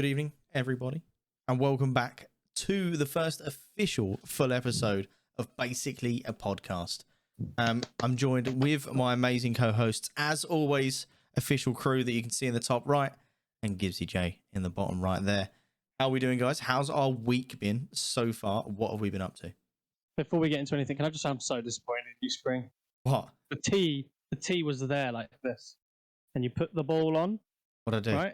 Good evening, everybody, and welcome back to the first official full episode of Basically a Podcast. I'm joined with my amazing co-hosts, as always, official crew that you can see in the top right, and Gibbsy J in the bottom right there. How are we doing, guys? How's our week been so far? What have we been up to? Before we get into anything, can I just say I'm so disappointed in you, Spring? What? The tee was there like this, and you put the ball on. What'd I do? Right?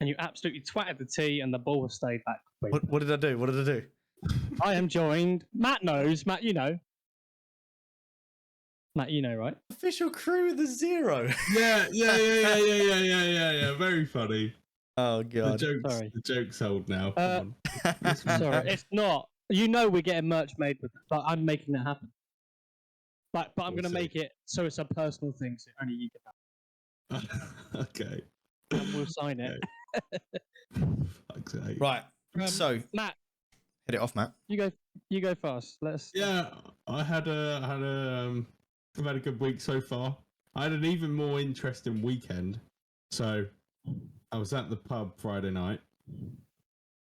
And you absolutely twatted the tee, and the ball stayed back. What did I do? What did I do? I am joined. Matt knows. Matt, you know. Matt, you know, right? Official crew with a 0. Yeah. Very funny. Oh god. The joke's old now. Come on. Sorry, it's not. You know we're getting merch made with it, but I'm making that happen. But I'm going to make it so it's a personal thing, so only you can have it. Okay. And we'll sign it. Okay. Right. So Matt, hit it off, Matt. you go fast. Let's. Yeah, I've had a good week so far. I had an even more interesting weekend. So I was at the pub Friday night,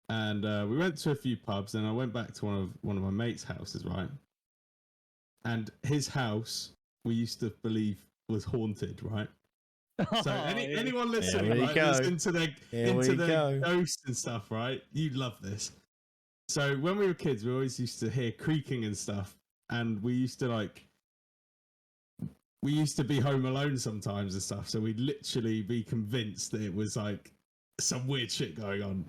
and we went to a few pubs. And I went back to one of my mates' houses, right? And his house, we used to believe was haunted, right? So anyone listening, right, is into the ghosts and stuff, right? You love this. So when we were kids, we always used to hear creaking and stuff, and we used to be home alone sometimes and stuff. So we'd literally be convinced that it was like some weird shit going on.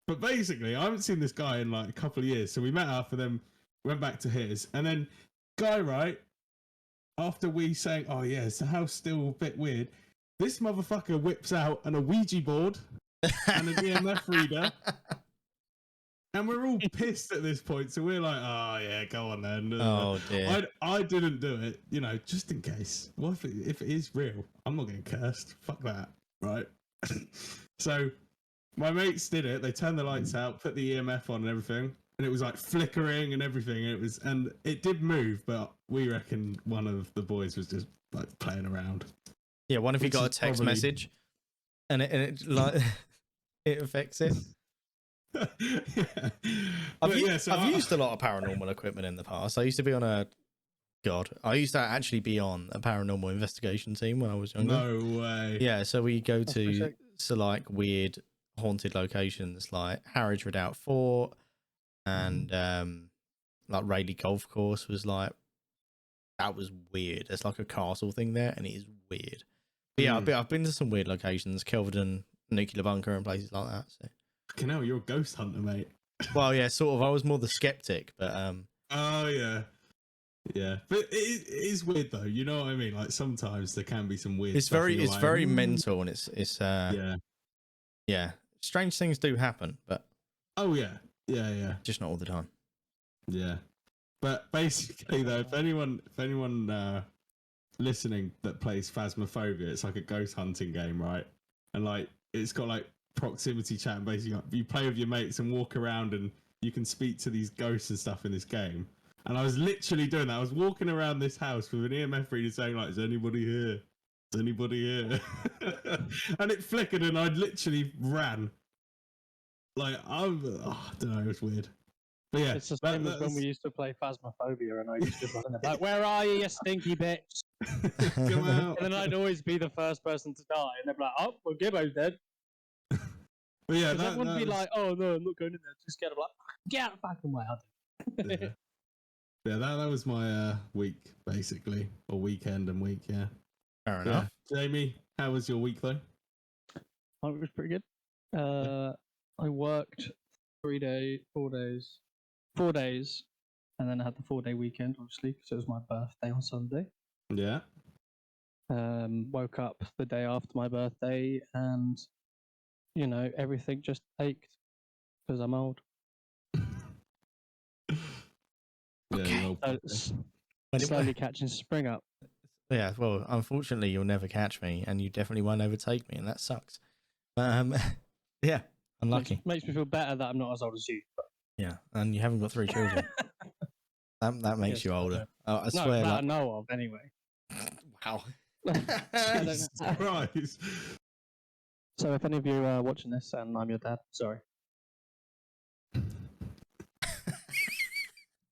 But basically, I haven't seen this guy in like a couple of years. So we met up and then went back to his, and then guy, right, after we saying, "Oh yeah, is the house still a bit weird?" This motherfucker whips out a Ouija board and an EMF reader. And we're all pissed at this point. So we're like, oh, yeah, go on then. Oh, dear. I didn't do it, just in case. What if it is real? I'm not getting cursed. Fuck that, right? So my mates did it. They turned the lights out, put the EMF on and everything. And it was like flickering and everything. And it did move, but we reckon one of the boys was just like playing around. Yeah, what if you got a text message and it like it affects it? Yeah. I've used a lot of paranormal equipment in the past. I used to be on I used to actually be on a paranormal investigation team when I was younger. No way. Yeah, so we go to like weird haunted locations like Harwich Redoubt Fort and like Rayleigh Golf Course was like, that was weird. There's like a castle thing there and it is weird. But yeah, I've been to some weird locations, Kelvedon, Nuclear Bunker and places like that. So. Fucking hell, you're a ghost hunter, mate. Well, yeah, sort of. I was more the skeptic, but Oh yeah, yeah. But it is weird though. You know what I mean? Like sometimes there can be some weird. It's stuff very mental, and it's yeah. Strange things do happen, but oh yeah, just not all the time. Yeah, but basically though, if anyone listening that plays Phasmophobia, it's like a ghost hunting game, right? And like it's got like proximity chat, and basically you play with your mates and walk around and you can speak to these ghosts and stuff in this game. And I was literally doing that. I was walking around this house with an EMF reader saying like, is anybody here? Is anybody here? And it flickered and I literally ran. Like, I don't know, it was weird. But yeah. It's the same as when we used to play Phasmophobia and I used to run about, where are you, you stinky bitch? Come out. And then I'd always be the first person to die. And they'd be like, oh, well, Gibbo's dead. But yeah, that would be like, oh no, I'm not going in there. Just get like, get out back and way. Yeah, that was my week basically, or weekend and week. Yeah, fair enough. Jamie, how was your week though? Oh, it was pretty good. I worked 4 days, and then I had the 4-day weekend, obviously, because it was my birthday on Sunday. Yeah. Woke up the day after my birthday and. Everything just ached because I'm old. Okay. Slowly catching spring up. Yeah, well, unfortunately, you'll never catch me, and you definitely won't overtake me, and that sucks. But yeah, unlucky. Makes me feel better that I'm not as old as you. But... Yeah, and you haven't got 3 children. that makes you older. Oh, I swear. I know of anyway. Wow. Jesus Christ. So if any of you are watching this and I'm your dad, sorry.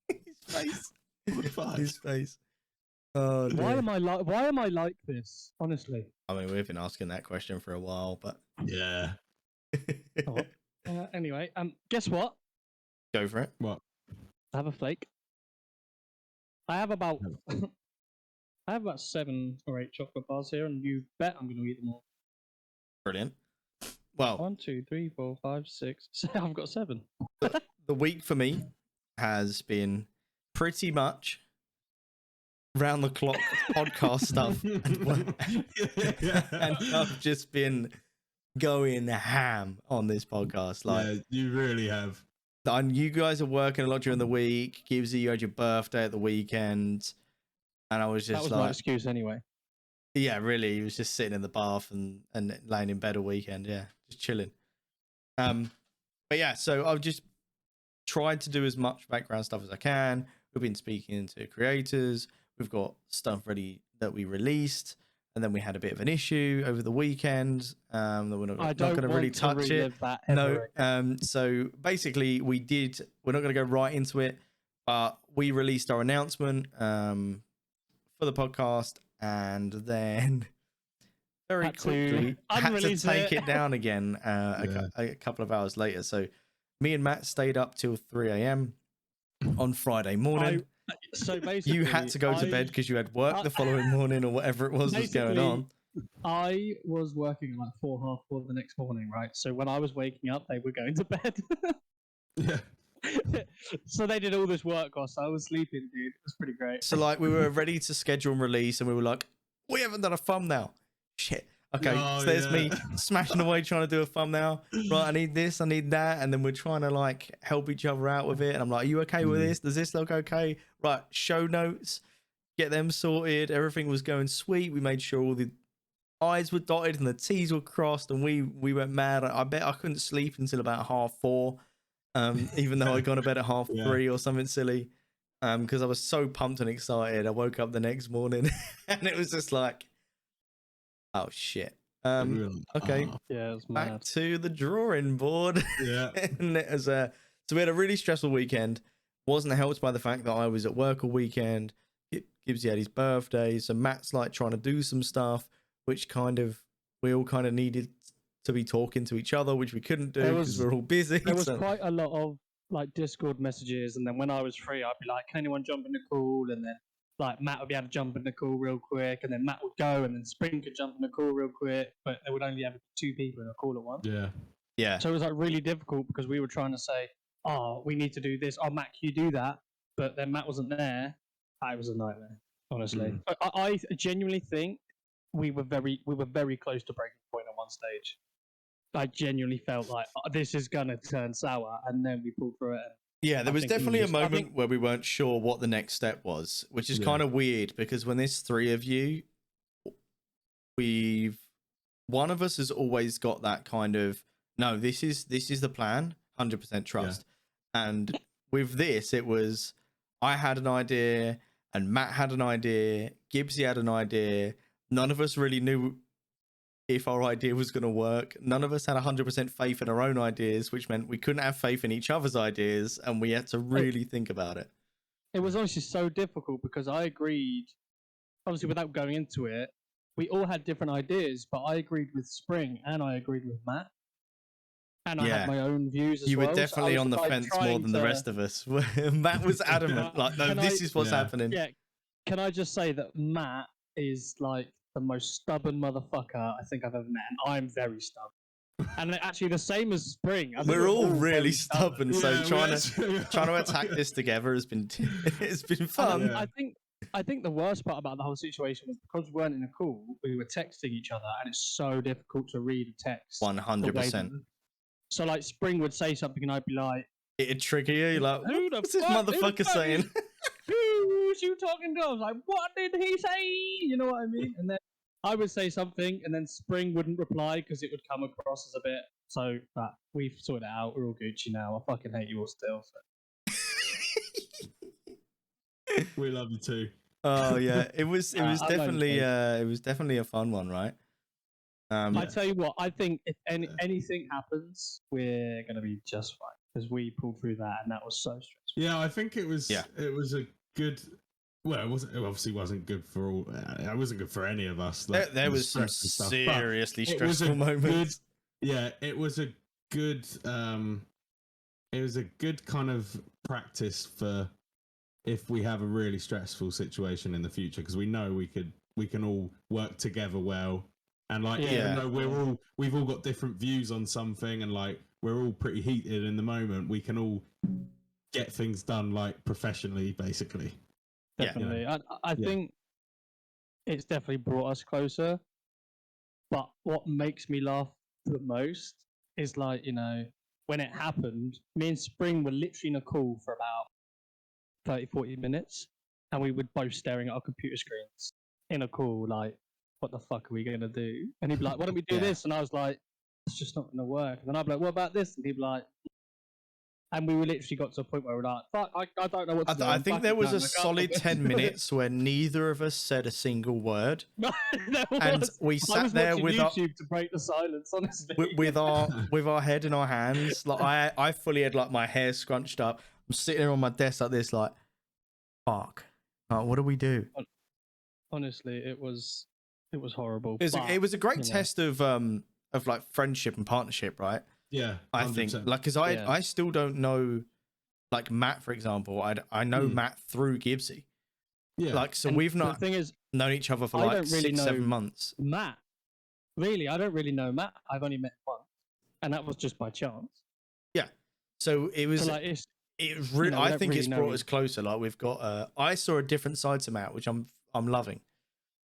His face. What the fuck? His face. Oh, Why dear. am I like this? Honestly. I mean, we've been asking that question for a while, but Yeah. Oh, anyway, guess what? go for it. What? I have a flake. I have about I have about 7 or 8 chocolate bars here, and you bet I'm going to eat them all. Brilliant. Well, 1, 2, 3, 4, 5, 6. I've got 7. the week for me has been pretty much round the clock podcast stuff, and I've just been going ham on this podcast. Like, Yeah, you really have. and you guys are working a lot during the week. Gibbsy, you had your birthday at the weekend, and I was That just was my like, excuse anyway. yeah, really, he was just sitting in the bath and laying in bed all weekend. Yeah, just chilling. But yeah, so I've just tried to do as much background stuff as I can. We've been speaking to creators. We've got stuff ready that we released, and then we had a bit of an issue over the weekend. That we're not going to really touch it. That No. ever So basically, we're not going to go right into it, but we released our announcement for the podcast, and then very Had to quickly had to unrelease take it. it down again a couple of hours later. So me and Matt stayed up till 3 a.m. on Friday morning. So basically, You had to go to bed because you had work the following morning or whatever it was going on. I was working at like 4, half 4 the next morning, right? So when I was waking up, they were going to bed. Yeah. So they did all this work whilst I was sleeping, dude. It was pretty great. So like we were ready to schedule and release, and we were like, we haven't done a thumbnail. Shit. Okay, Oh, so there's yeah. me smashing away trying to do a thumbnail. Right, I need this, I need that, and then we're trying to like help each other out with it. And I'm like, are you okay with this? Does this look okay? Right, show notes, get them sorted. Everything was going sweet. We made sure all the I's were dotted and the T's were crossed, and we went mad. I bet I couldn't sleep until about 4:30, even though I got to bed at 3:30 or something silly. Because I was so pumped and excited. I woke up the next morning and it was just like, oh shit. Okay, Yeah, it was back mad. to the drawing board. Yeah. And it was so we had a really stressful weekend. Wasn't helped by the fact that I was at work all weekend. Gibbsy had his birthday, so Matt's like trying to do some stuff, which we all kind of needed to be talking to each other, which we couldn't do because we're all busy. There was quite a lot of like Discord messages, and then when I was free, I'd be like, "Can anyone jump in the call?" And then like Matt would be able to jump in the call real quick, and then Matt would go, and then Spring could jump in the call real quick, but there would only have 2 people in a call at once. Yeah. Yeah. So it was like really difficult because we were trying to say, "Oh, we need to do this. Oh, Matt, can you do that?" But then Matt wasn't there. It was a nightmare, honestly. I genuinely think we were very close to breaking point at one stage. I genuinely felt like this is gonna turn sour, and then we pulled through it. Yeah, there I was think we definitely just- a moment where we weren't sure what the next step was, which is kind of weird because when there's 3 of you, one of us has always got that kind of, no, this is the plan, 100% trust. And with this, it was, I had an idea and Matt had an idea, Gibbsy had an idea. None of us really knew if our idea was going to work. None of us had 100% faith in our own ideas, which meant we couldn't have faith in each other's ideas, and we had to really think about it. It was honestly so difficult because I agreed, obviously without going into it, we all had different ideas, but I agreed with Spring and I agreed with Matt. And I had my own views as you well. were definitely on the fence more than the rest of us. Matt was adamant, like, no, this is what's happening. Yeah. Can I just say that Matt is like the most stubborn motherfucker I think I've ever met, and I'm very stubborn. And actually, the same as Spring. We're all really stubborn, so trying to to attack this together has been it's been fun. I think the worst part about the whole situation was because we weren't in a call, we were texting each other, and it's so difficult to read a text. 100%. So like Spring would say something, and I'd be like, it'd trigger you. You're like, Who the what's this fuck? motherfucker saying? Who's you talking to? I was like, what did he say? You know what I mean? And then I would say something, and then Spring wouldn't reply because it would come across as a bit. So we've sorted it out. We're all Gucci now. I fucking hate you all still. So. We love you too. Oh yeah, it was definitely a fun one, right? I tell you what, I think if anything happens, we're gonna be just fine because we pulled through that, and that was so stressful. Yeah, I think it was. It was a good. Well, it obviously wasn't good for all. It wasn't good for any of us. There was some seriously stressful moments. It was a good. It was a good kind of practice for if we have a really stressful situation in the future, because we know we can all work together well, and like even though we've all got different views on something, and like we're all pretty heated in the moment, we can all get things done like professionally, basically. Definitely. Yeah. I think it's definitely brought us closer. But what makes me laugh the most is like, when it happened, me and Spring were literally in a call for about 30, 40 minutes. And we were both staring at our computer screens in a call, like, what the fuck are we going to do? And he'd be like, why don't we do this? And I was like, it's just not going to work. And then I'd be like, what about this? And he'd be like, and we were literally got to a point where we're like, fuck, I don't know what to do. I think there was a solid 10 minutes where neither of us said a single word. And we sat there with YouTube to break the silence, honestly. With our head in our hands. Like I fully had like my hair scrunched up. I'm sitting there on my desk like this, like, fuck. What do we do? Honestly, it was horrible. It was a great test of like friendship and partnership, right? Yeah, 100%. I think like because I still don't know, like Matt, for example. I know Matt through Gibbsy. Yeah, like so and we've not known each other for like 6-7 months. Matt, really, I don't really know Matt. I've only met once, and that was just by chance. Yeah, so it was. So like, it really, I think it's brought us closer. Like we've got. I saw a different side to Matt, which I'm loving.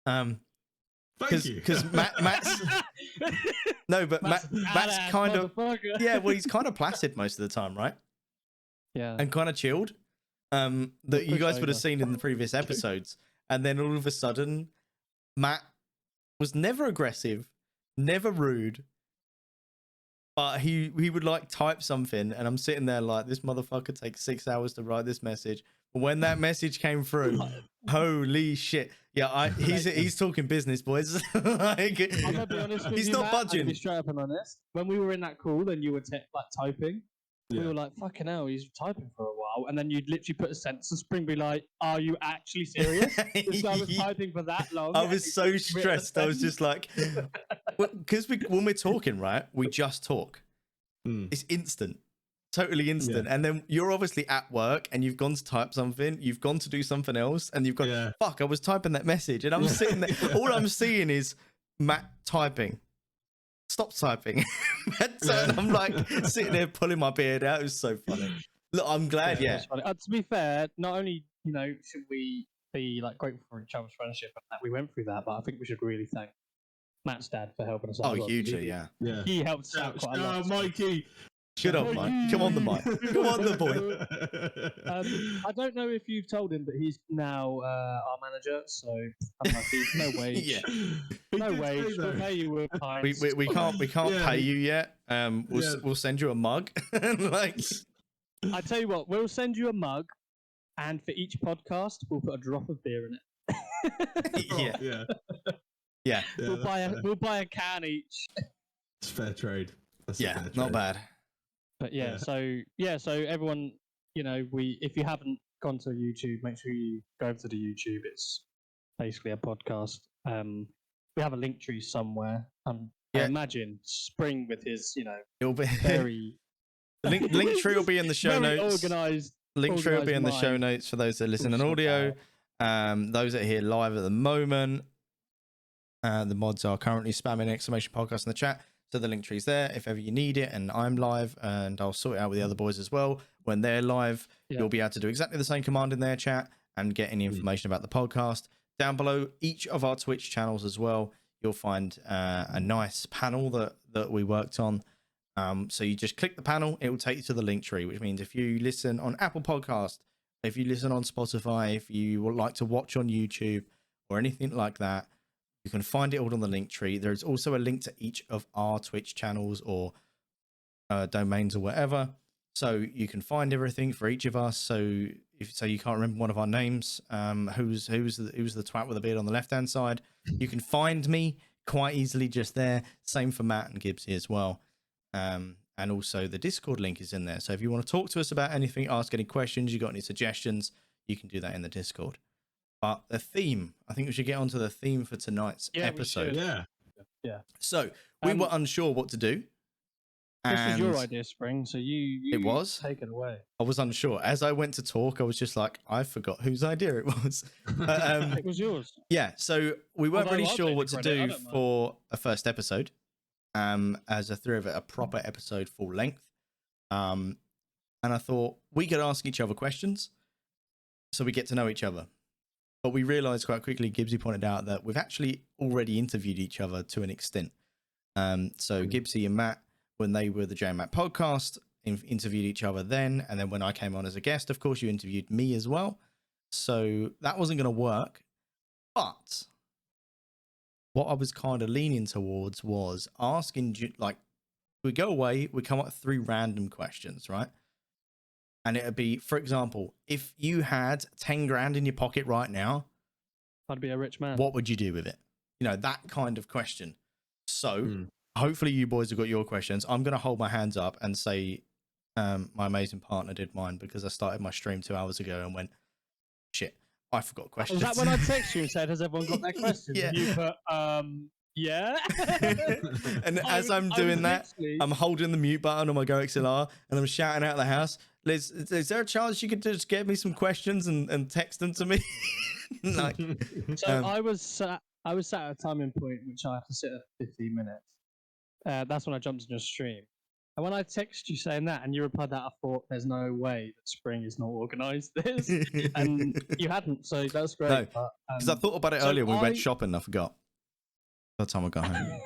Thank you. Because Matt's no, but Matt's kind of well, he's kind of placid most of the time, right? Yeah, and kind of chilled. That you guys would have seen in the previous episodes, and then all of a sudden, Matt was never aggressive, never rude, but he would like type something, and I'm sitting there like, this motherfucker takes 6 hours to write this message. But when that message came through, holy shit! Yeah, he's talking business, boys. Like, I'm gonna be honest with he's you, not Matt, budging. I'm gonna be straight up and honest. When we were in that call and you were like typing, we were like, "Fucking hell, he's typing for a while." And then you'd literally put a sentence, and Spring be like, "Are you actually serious?" This guy was typing for that long. I was so stressed. I was just like, because when we're talking, right, we just talk. It's instant. Totally instant. And then you're obviously at work and you've gone to type something, you've gone to do something else, and you've gone, fuck, I was typing that message, and I'm sitting there, all I'm seeing is Matt typing. Stop typing. And I'm like sitting there pulling my beard out. It was so funny. Look, I'm glad, To be fair, not only, should we be like grateful for each other's friendship and that we went through that, but I think we should really thank Matt's dad for helping us out. Oh, hugely, yeah. He helped us out quite a lot. Mikey. Good on, Mike. Come on, the mic. Come on, the boy. I don't know if you've told him, but he's now our manager. So I'm like, no wage. No wage. We'll pay you with pints. We can't pay you yet. We'll send you a mug. Like, I tell you what, we'll send you a mug, and for each podcast, we'll put a drop of beer in it. Yeah. We'll buy a can each. It's fair trade. That's fair trade. Not bad. But so everyone, if you haven't gone to YouTube, make sure you go over to the YouTube. It's basically a podcast. We have a link tree somewhere. I imagine Spring with his, it'll be very link tree will be in the show notes. Organized. Link tree will be in the show notes for those that listen on audio. Those that are here live at the moment. The mods are currently spamming exclamation podcast in the chat. So the link tree's there if ever you need it, and I'm live, and I'll sort it out with the other boys as well. When they're live, you'll be able to do exactly the same command in their chat and get any information about the podcast. Down below each of our Twitch channels as well, you'll find a nice panel that we worked on. So you just click the panel, it will take you to the link tree, which means if you listen on Apple Podcast, if you listen on Spotify, if you would like to watch on YouTube or anything like that, you can find it all on the link tree. There's also a link to each of our Twitch channels or domains or whatever. So you can find everything for each of us. So if you can't remember one of our names, who's the twat with the beard on the left hand side, you can find me, quite easily just there. Same for Matt and Gibbsy as well. And also the Discord link is in there. So if you want to talk to us about anything, ask any questions, you got any suggestions, you can do that in the Discord. But the theme, I think we should get onto the theme for tonight's episode. Yeah. So we were unsure what to do. This was your idea, Spring. So you it was take it away. I was unsure. As I went to talk, I was just like, I forgot whose idea it was. But, It was yours. yeah, so we weren't Although really I'll sure take what the to credit, I do don't mind. for a first episode. As a proper episode full length. And I thought we could ask each other questions so we get to know each other. But we realized quite quickly, Gibbsy pointed out that we've actually already interviewed each other to an extent. So Gibbsy and Matt, when they were the J Matt podcast, interviewed each other then. And then when I came on as a guest, of course, you interviewed me as well. So that wasn't going to work. But what I was kind of leaning towards was asking, like, we go away, we come up with 3 random questions, right? And it'd be, for example, if you had 10 grand in your pocket right now, I'd be a rich man. what would you do with it? You know, that kind of question. So hopefully you boys have got your questions. I'm going to hold my hands up and say my amazing partner did mine because I started my stream 2 hours ago and went, shit, I forgot questions. Was that when I texted you and said, has everyone got their questions? Yeah. And you put, yeah. And as I'm doing that, I'm holding the mute button on my Go XLR and I'm shouting out the house, Liz, is there a chance you could just get me some questions and text them to me? Like, so I was sat at a timing point which I have to sit at 15 minutes. That's when I jumped in your stream. And when I texted you saying that and you replied that, I thought there's no way that Spring is not organised this. And you hadn't, so that's great. No, because I thought about it earlier when we went shopping and I forgot. By the time I got home.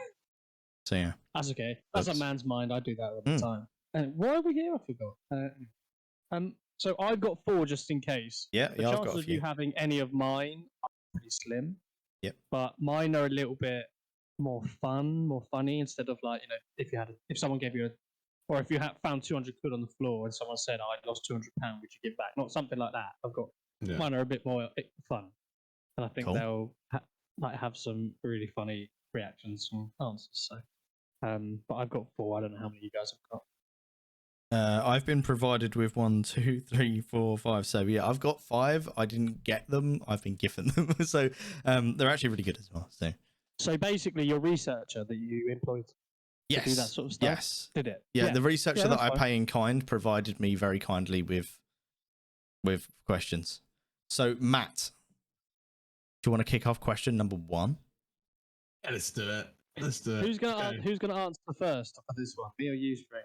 So yeah. That's okay. That's a man's mind. I do that all the time. And why are we here? I forgot. So I've got 4 just in case. Yeah, The I've got chances a of few. you having any of mine are pretty slim. Yep. But mine are a little bit more funny instead of like, if someone gave you or if you had found 200 quid on the floor and someone said, I lost 200 pounds, would you give back? Not something like that. I've got mine are a bit more fun. And I think they'll have some really funny reactions and answers. So, but I've got 4. I don't know how many you guys have got. I've been provided with 1, 2, 3, 4, 5. So yeah, I've got 5. I didn't get them. I've been given them. So they're actually really good as well. So basically, your researcher that you employed to do that sort of stuff, yes, did it? Yeah, the researcher that I fine. pay in kind provided me very kindly with questions. So Matt, do you want to kick off question number 1? Yeah, let's do it. Who's gonna answer first for this one? Me or you, Spring?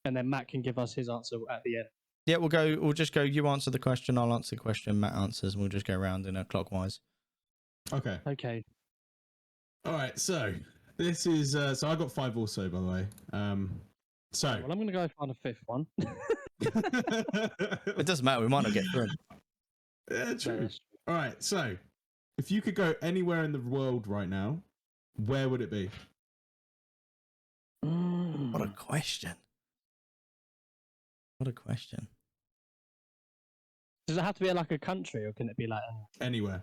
And then Matt can give us his answer at the end. Yeah, we'll just go. You answer the question, I'll answer the question, Matt answers, and we'll just go around in a clockwise. Okay. All right. So this is. So I got 5 also, by the way. So. Well, I'm gonna go find a 5th one. It doesn't matter. We might not get through. Yeah, true. All right. So, if you could go anywhere in the world right now, where would it be? What a question. What a question. Does it have to be like a country, or can it be like Anywhere.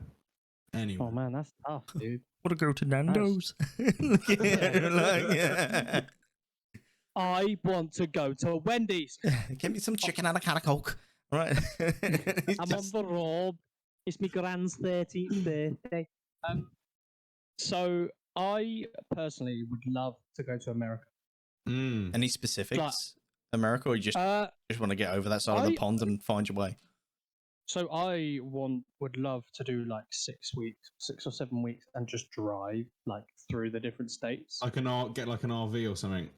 Oh man, that's tough, dude. Want to go to Nando's? I want to go to Wendy's. Give me some chicken and a can of Coke. All right. I'm on the road. It's my grand's 13th birthday. So I personally would love to go to America. Any specifics? America, or you just want to get over that side of the pond and find your way? So I would love to do like 6 or 7 weeks, and just drive like through the different states. Get like an RV or something.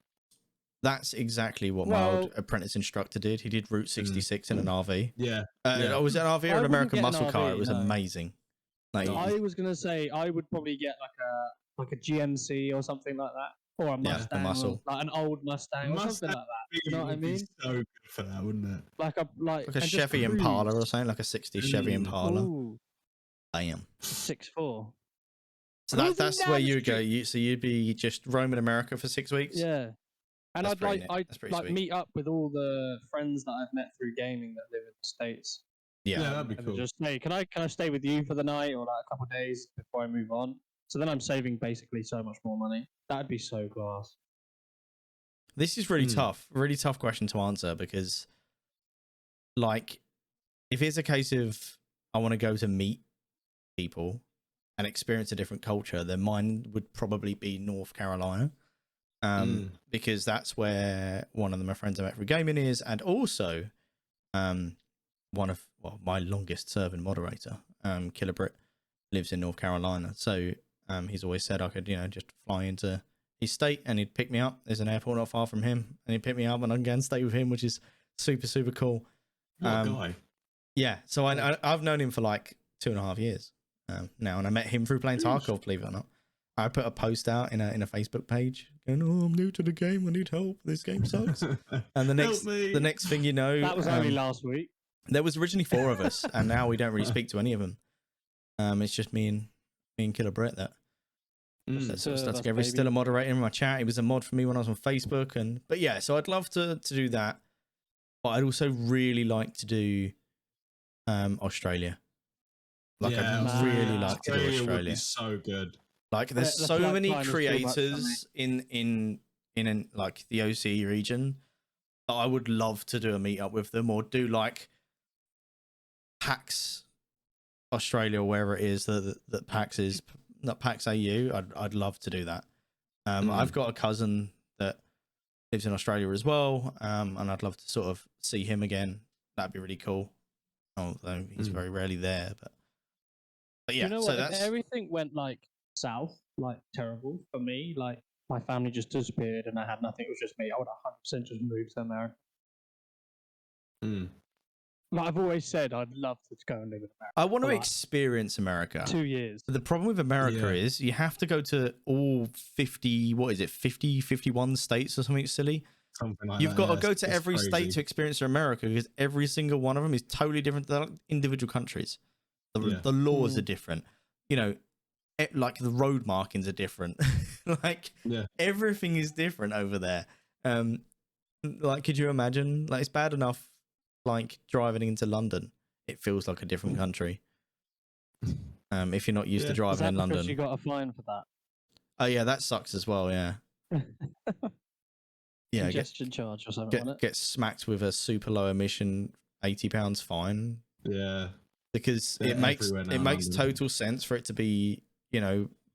That's exactly what my old apprentice instructor did. He did Route 66 in an RV. Yeah. Was it an RV or an American muscle car? It was no. amazing. Like, I was gonna say I would probably get like a GMC or something like that, or a Mustang, muscle. or like an old Mustang or something like that. You know what I mean? So good for that, wouldn't it? Like a Chevy Impala or something, like a 60 Chevy Impala. Ooh, Damn. 6'4". So that's where you go. So you'd be just roaming America for 6 weeks. Yeah. And I'd like meet up with all the friends that I've met through gaming that live in the States. Yeah, that'd be cool. Just say, can I stay with you for the night or like a couple of days before I move on? So then I'm saving basically so much more money. That'd be so class. This is really tough question to answer because, like, if it's a case of I want to go to meet people and experience a different culture, then mine would probably be North Carolina, because that's where one of my friends I met through gaming is, and also one of my longest serving moderator, Killer Brit, lives in North Carolina. So he's always said I could, just fly into his state and he'd pick me up. There's an airport not far from him, and he'd pick me up and I can go and stay with him, which is super, super cool. What a guy. Yeah, so I've known him for like 2.5 years now, and I met him through playing Tarkov, believe it or not. I put a post out in a Facebook page going, "Oh, I'm new to the game. I need help. This game sucks." And the next thing you know, that was only last week. There was originally 4 of us, and now we don't really speak to any of them. It's just me and Killer Brett that stuff together. He's still a moderator in my chat. He was a mod for me when I was on Facebook, but yeah. So I'd love to do that, but I'd also really like to do Australia. Like I'd really like to do Australia. Would be so good. Like there's so many creators in like the OC region that I would love to do a meetup with them, or do like PAX Australia, or wherever it is that PAX is, not PAX AU. I'd love to do that. I've got a cousin that lives in Australia as well, and I'd love to sort of see him again. That'd be really cool. Although he's very rarely there, but yeah. You know so what? that's... If everything went like south, like terrible for me, like my family just disappeared and I had nothing. It was just me. I would 100% just move to America. Like I've always said, I'd love to go and live in America. I want to experience America. 2 years. The problem with America is you have to go to all 50, 51 states or something silly. Something like You've got to go to every state to experience America, because every single one of them is totally different than individual countries. The laws are different. Like the road markings are different. Like everything is different over there. Like, could you imagine? Like, it's bad enough like driving into London. It feels like a different country. If you're not used to driving in London. You got a fine for that. Oh yeah, that sucks as well. Yeah. Yeah, congestion charge or something. Get smacked with a super low emission £80 fine. Yeah. Because it makes total sense for it to be,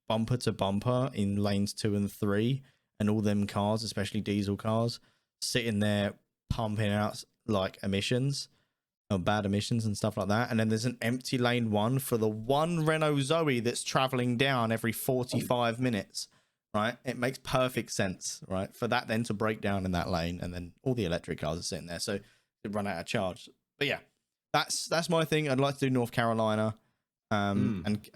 bumper to bumper in lanes 2 and 3, and all them cars, especially diesel cars, sitting there pumping out like emissions or bad emissions and stuff like that. And then there's an empty lane 1 for the one Renault Zoe that's traveling down every 45 minutes. Right, it makes perfect sense, right, for that then to break down in that lane, and then all the electric cars are sitting there, so they run out of charge. But yeah, that's my thing. I'd like to do North Carolina, and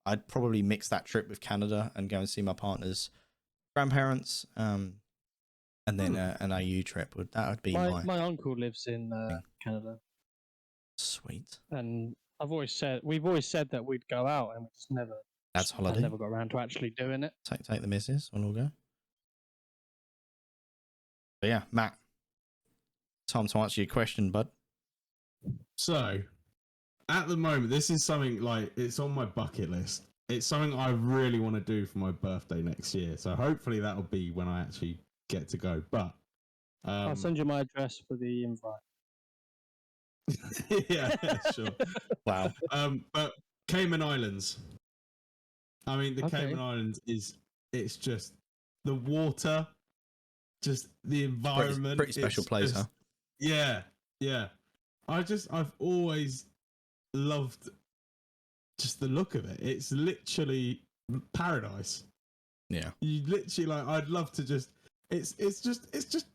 I'd probably mix that trip with Canada and go and see my partner's grandparents, and then an AU trip would be my uncle lives in Canada. Sweet. And we've always said that we'd go out, and we just never. That's holiday. I never got around to actually doing it. Take the missus. We'll all go. But yeah, Matt, time to answer your question, bud. So, at the moment, this is something like it's on my bucket list. It's something I really want to do for my birthday next year. So hopefully that'll be when I actually get to go. But I'll send you my address for the invite. yeah, sure. Wow. But Cayman Islands. I mean, the Cayman Islands it's just the water, just the environment. Pretty special place, huh? Yeah, yeah. I've always loved just the look of it. It's literally paradise. Yeah. You literally I'd love to just. It's just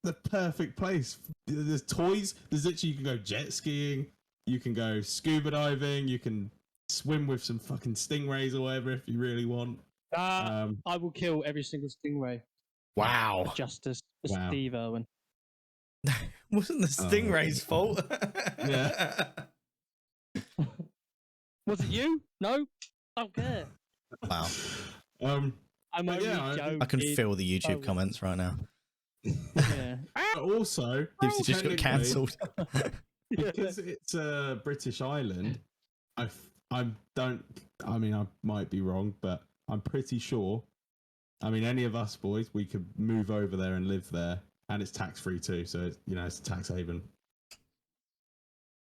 the perfect place. There's toys. There's literally you can go jet skiing. You can go scuba diving. You can swim with some fucking stingrays or whatever if you really want. I will kill every single stingray. Wow. Justice for Steve Irwin. Wasn't the stingray's fault? Yeah. Was it you? No? I don't care. Wow. I'm only joking. I can feel the YouTube comments right now. Yeah. But also, Gibbs just got cancelled. Because it's a British island, I mean, I might be wrong, but I'm pretty sure. I mean, any of us boys, we could move over there and live there, and it's tax free too. So it's a tax haven.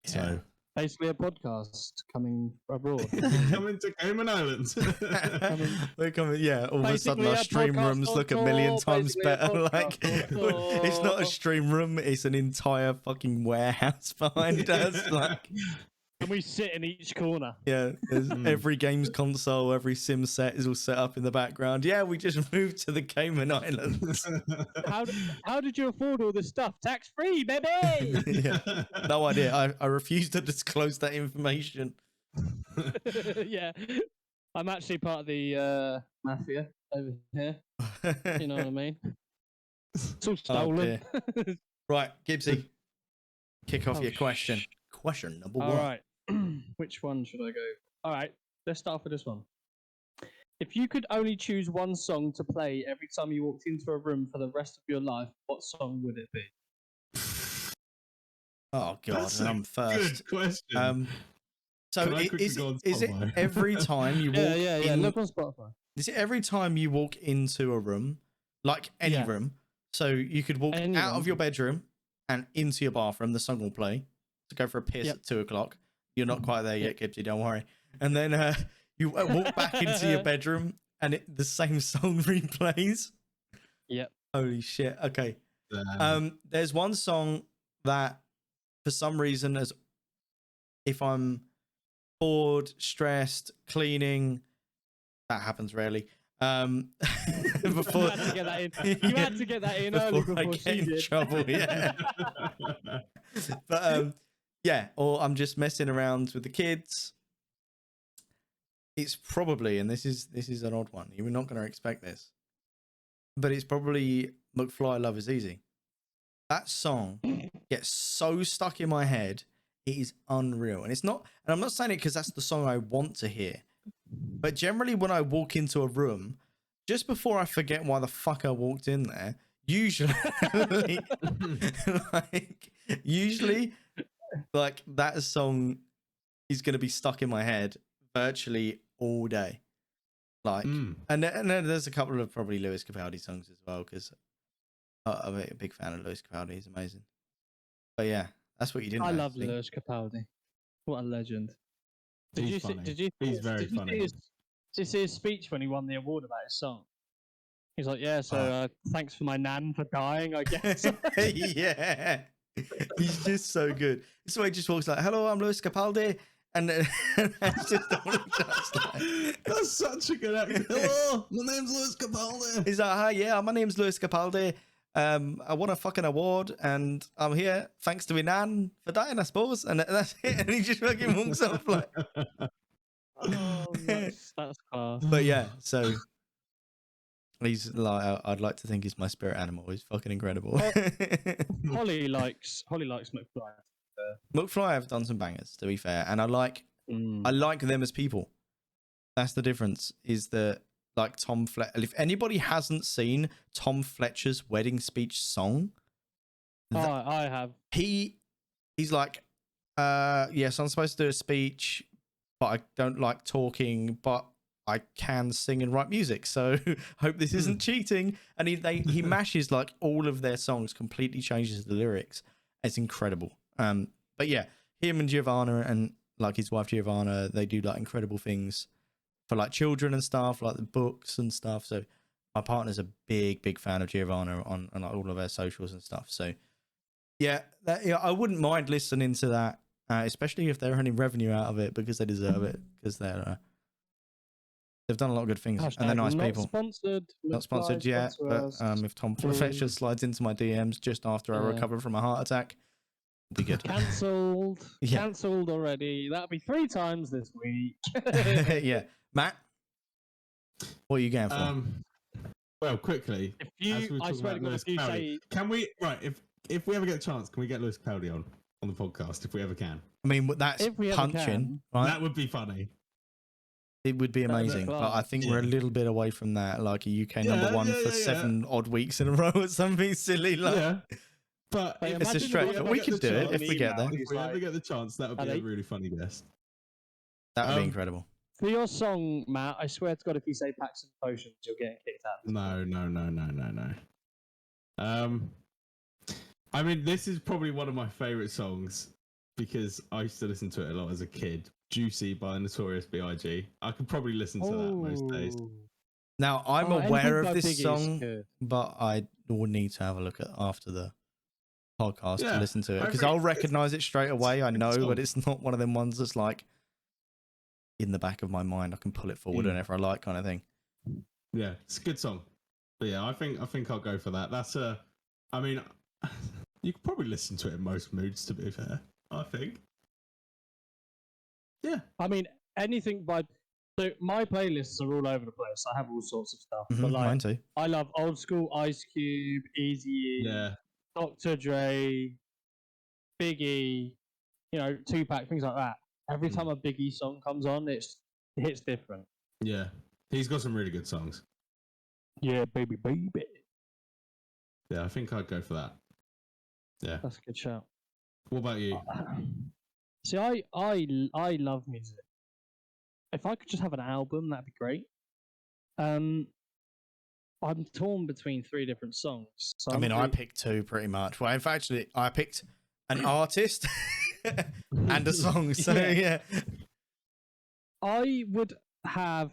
Yeah. So Basically, a podcast coming abroad. coming to Cayman Islands. We're coming, yeah. All of a sudden, Basically our a stream podcast rooms on look a million tour, times basically a better. Like, podcast on it's not a tour. stream room; it's an entire fucking warehouse behind us. Like, And we sit in each corner. yeah, there's Mm. every games console, every sim set is all set up in the background. Yeah, we just moved to the Cayman Islands. How did you afford all this stuff? Tax free, baby. Yeah, no idea. I refuse to disclose that information. Yeah, I'm actually part of the mafia over here. You know what I mean? It's all stolen. Right, Gibbsy, kick off Oh, your question. Question number All one. right. Which one should I go? All right. Let's start off with this one. If you could only choose one song to play every time you walked into a room for the rest of your life, what song would it be? Oh god, That's and a I'm first. Good question. So Can I quickly is go on it Spotify? every time you walk Yeah. in? Look on Spotify. Is it every time you walk into a room, like any Yeah. room? So you could walk Any out room. of your bedroom and into your bathroom. The song will play. To go for a piss Yep. at 2:00. You're not quite there yet, Gibbsy. Don't worry. And then you walk back into your bedroom, and the same song replays. Yep. Holy shit. Okay. Damn. There's one song that, for some reason, if I'm bored, stressed, cleaning, that happens rarely. Before You had to get that in. You had to get that in early before I before get she in did. trouble. Yeah. But yeah, or I'm just messing around with the kids. It's probably, and this is an odd one. You're not going to expect this, but it's probably McFly "Love Is Easy." That song gets so stuck in my head, it is unreal. And it's not, and I'm not saying it because that's the song I want to hear, but generally when I walk into a room, just before I forget why the fuck I walked in there, usually like that song is going to be stuck in my head virtually all day. Like, and then there's a couple of probably Lewis Capaldi songs as well, because I'm a big fan of Lewis Capaldi. He's amazing. But yeah, that's what you didn't I know, love see? Lewis Capaldi. What a legend. He's funny. He's very funny. Did you see his speech when he won the award about his song? He's like, yeah, so thanks for my nan for dying, I guess. Yeah. He's just so good. This way he just walks like, hello, I'm Lewis Capaldi. And that's just all he does. Like. That's such a good actor. Hello, my name's Lewis Capaldi. He's like, hi, yeah, my name's Lewis Capaldi. I won a fucking award and I'm here thanks to my nan for dying, I suppose. And that's it. And he just fucking walks off like. Oh, that's class. But yeah, so he's like, I'd like to think he's my spirit animal. He's fucking incredible. Holly likes McFly. McFly have done some bangers, to be fair, and I like them as people. That's the difference. Is that like Tom Fletcher? If anybody hasn't seen Tom Fletcher's wedding speech song, I have. he's like, yes, I'm supposed to do a speech, but I don't like talking, but I can sing and write music, so hope this isn't cheating. And he mashes like all of their songs, completely changes the lyrics. It's incredible. But yeah, him and Giovanna and like his wife Giovanna, they do like incredible things for like children and stuff, like the books and stuff. So my partner's a big fan of Giovanna on like all of her socials and stuff. So yeah, I wouldn't mind listening to that, especially if they're earning revenue out of it, because they deserve it, because they've done a lot of good things and they're nice people. Not sponsored yet, but if Tom Fletcher slides into my DMs just after I recover from a heart attack, it'll be good. Cancelled. Yeah. Cancelled already. That'll be 3 times this week. Yeah, Matt, what are you going for? Well, quickly. I swear to God, if you say, can we? Right, if we ever get a chance, can we get Lewis Capaldi on the podcast if we ever can? I mean, that's if we ever punching, can, right? That would be funny. It would be amazing, class. but I think we're a little bit away from that, like a UK number one for 7 odd weeks in a row or something silly. Like, Yeah, but But if it's a imagine stretch, if but we we ever could get do the it if we get there. if we ever get the chance, that would be a really funny guest. That would be incredible. For your song, Matt, I swear to God, if you say packs and potions, you're getting kicked out. No. I mean, this is probably one of my favorite songs because I used to listen to it a lot as a kid. Juicy by Notorious B.I.G. I could probably listen to that most days. Now, I'm anything aware by of this Biggie is song, good. but I will need to have a look at after the podcast to Yeah, listen to it I because think I'll recognize it straight away. I good know, song. but it's not one of them ones that's like in the back of my mind. I can pull it forward whenever I like, kind of thing. Yeah, it's a good song. But yeah, I think I'll go for that. That's I mean, you could probably listen to it in most moods. To be fair, I think. Yeah. I mean, anything by. So my playlists are all over the place. I have all sorts of stuff. But like, Mine too. I love old school Ice Cube, Eazy-E, Yeah. Dr. Dre, Biggie, Tupac, things like that. Every time a Biggie song comes on, it hits different. Yeah. He's got some really good songs. Yeah, baby. Yeah, I think I'd go for that. Yeah. That's a good shout. What about you? See, I love music. If I could just have an album, that'd be great. I'm torn between 3 different songs. So I picked 2 pretty much. Well, in fact, actually, I picked an artist and a song. So yeah. I would have.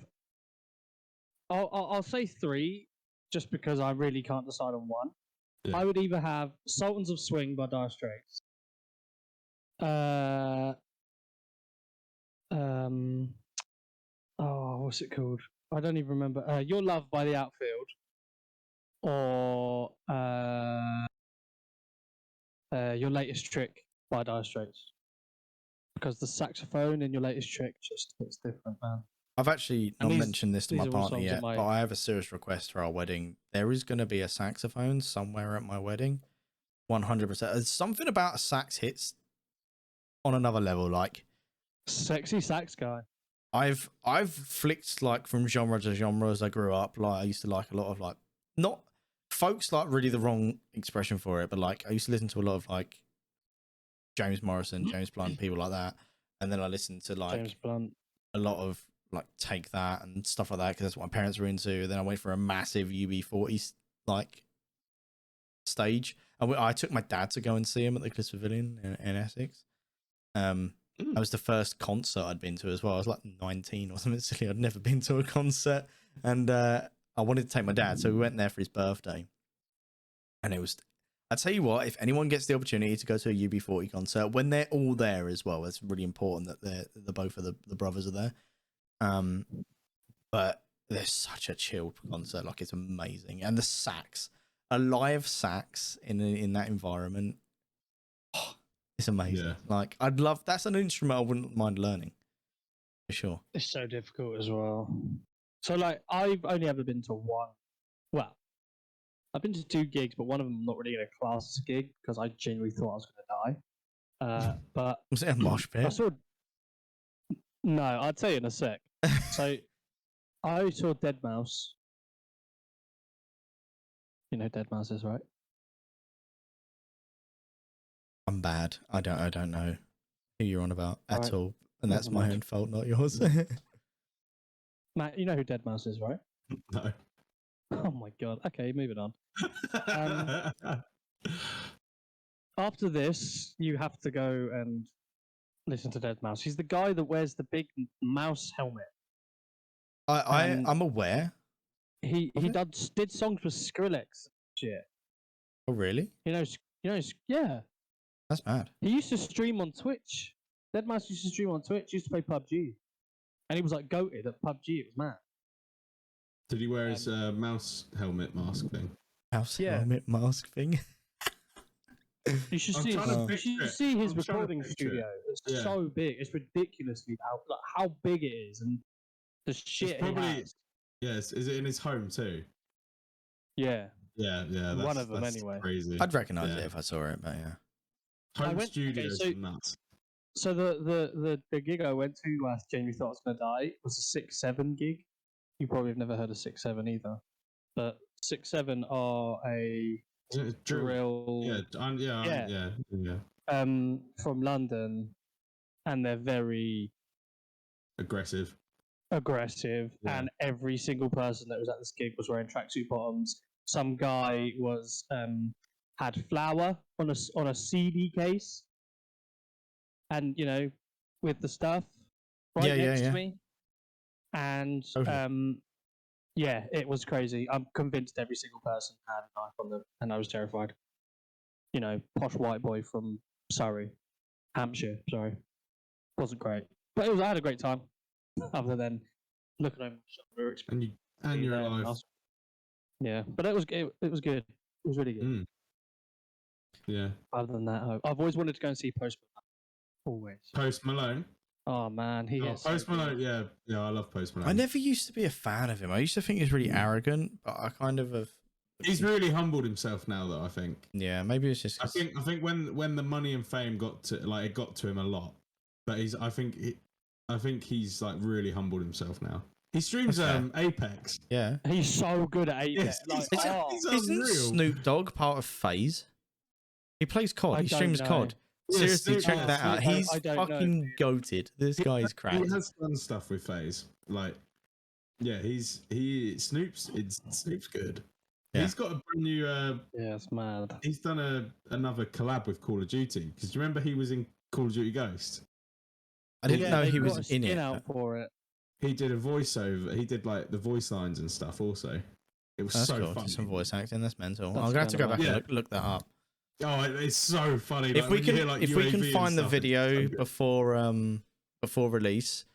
I'll say 3, just because I really can't decide on one. Yeah. I would either have Sultans of Swing by Dire Straits. What's it called? I don't even remember. Your Love by The Outfield, or Your Latest Trick by Dire Straits. Because the saxophone in Your Latest Trick just hits different, man. I've actually not mentioned this to my these are all partner songs yet, of my- but I have a serious request for our wedding. There is going to be a saxophone somewhere at my wedding. 100%. There's something about a sax hits on another level. Like, Sexy sax guy. I've flicked like from genre to genre as I grew up. Like, I used to like a lot of like, not folks, like really the wrong expression for it, but like I used to listen to a lot of like James Morrison, James Blunt, people like that, and then I listened to like James Blunt. a lot of like Take That and stuff like that because that's what my parents were into. Then I went for a massive UB40 like stage. I took my dad to go and see him at the Cliffs Pavilion in Essex. That was the first concert I'd been to as well. I was like 19 or something silly. I'd never been to a concert, and I wanted to take my dad, so we went there for his birthday. And it was, I tell you what, if anyone gets the opportunity to go to a UB40 concert when they're all there as well, it's really important that the both of the brothers are there. But they're such a chilled concert, like it's amazing, and the sax, a live sax in that environment, it's amazing. Yeah. Like I'd love. That's an instrument I wouldn't mind learning, for sure. It's so difficult as well. So like, I've only ever been to one. Well, I've been to 2 gigs, but one of them I'm not really going to class as a gig because I genuinely thought I was going to die. But Was it a mosh I pit? saw. No, I'll tell you in a sec. So I saw Dead Mouse. You know who Dead Mouse is, right? I'm bad. I don't know who you're on about at Right. all, and that's Never my mind. own fault, not yours. Matt, you know who Dead Mouse is, right? No. Oh my god. Okay, moving on. After this, you have to go and listen to Dead Mouse. He's the guy that wears the big mouse helmet. I'm aware. He Okay. did songs with Skrillex. Shit. Oh really? Yeah. That's mad. He used to stream on Twitch. Dead Mouse used to stream on Twitch. Used to play PUBG, and he was like goated at PUBG. It was mad. Did he wear his mouse helmet mask thing? House Yeah. helmet mask thing. You should I'm see. trying to You picture should it. see his I'm trying to recording picture studio. It's Yeah. so big. It's ridiculously how big it is, and the shit probably- he has. Yes. Is it in his home too? Yeah. Yeah. That's, One of them that's anyway. Crazy. I'd recognise Yeah. it if I saw it, but yeah. Home okay, studios so- are nuts. So the gig I went to last Jamie thought I was gonna die was a 6-7 gig. You probably have never heard of 6-7 either, but 6-7 are a Is it drill? drill Yeah. from London, and they're very aggressive. And every single person that was at this gig was wearing tracksuit bottoms. Some guy was had flour on a CD case, and with the stuff next to me, and Totally. it was crazy. I'm convinced every single person had a knife on them, and I was terrified. Posh white boy from Surrey, Hampshire. Sorry, wasn't great, but I had a great time. Other than looking over my shoulder, And you're alive. Yeah, but it was good. It was good. It was really good. Yeah. Other than that, I've always wanted to go and see Post Malone. Always. Post Malone. Oh man, he is Post so Malone. good. Yeah, I love Post Malone. I never used to be a fan of him. I used to think he was really arrogant, but I kind of have. He's really humbled himself now, though. I think. Yeah, maybe it's just. I think when the money and fame got to him a lot, but I think he's like really humbled himself now. He streams Apex. Yeah, he's so good at Apex. He's isn't unreal. Snoop Dogg part of FaZe? He plays COD. He streams COD. Yeah, Seriously, check that out. He's I don't fucking goated. This guy is cracked. He has done stuff with FaZe. Snoop's good. Yeah. He's got a brand new. It's mad. He's done another collab with Call of Duty because you remember he was in Call of Duty Ghost. I didn't know he was in it. Out for it. He did a voiceover. He did like the voice lines and stuff. Also, it was That's so cool. funny. Some voice acting. That's mental. That's I'm gonna have to go back and Yeah. look that up. Oh, it's so funny. If we can, hear, if we can UAV and find the stuff, video it's so good. before release,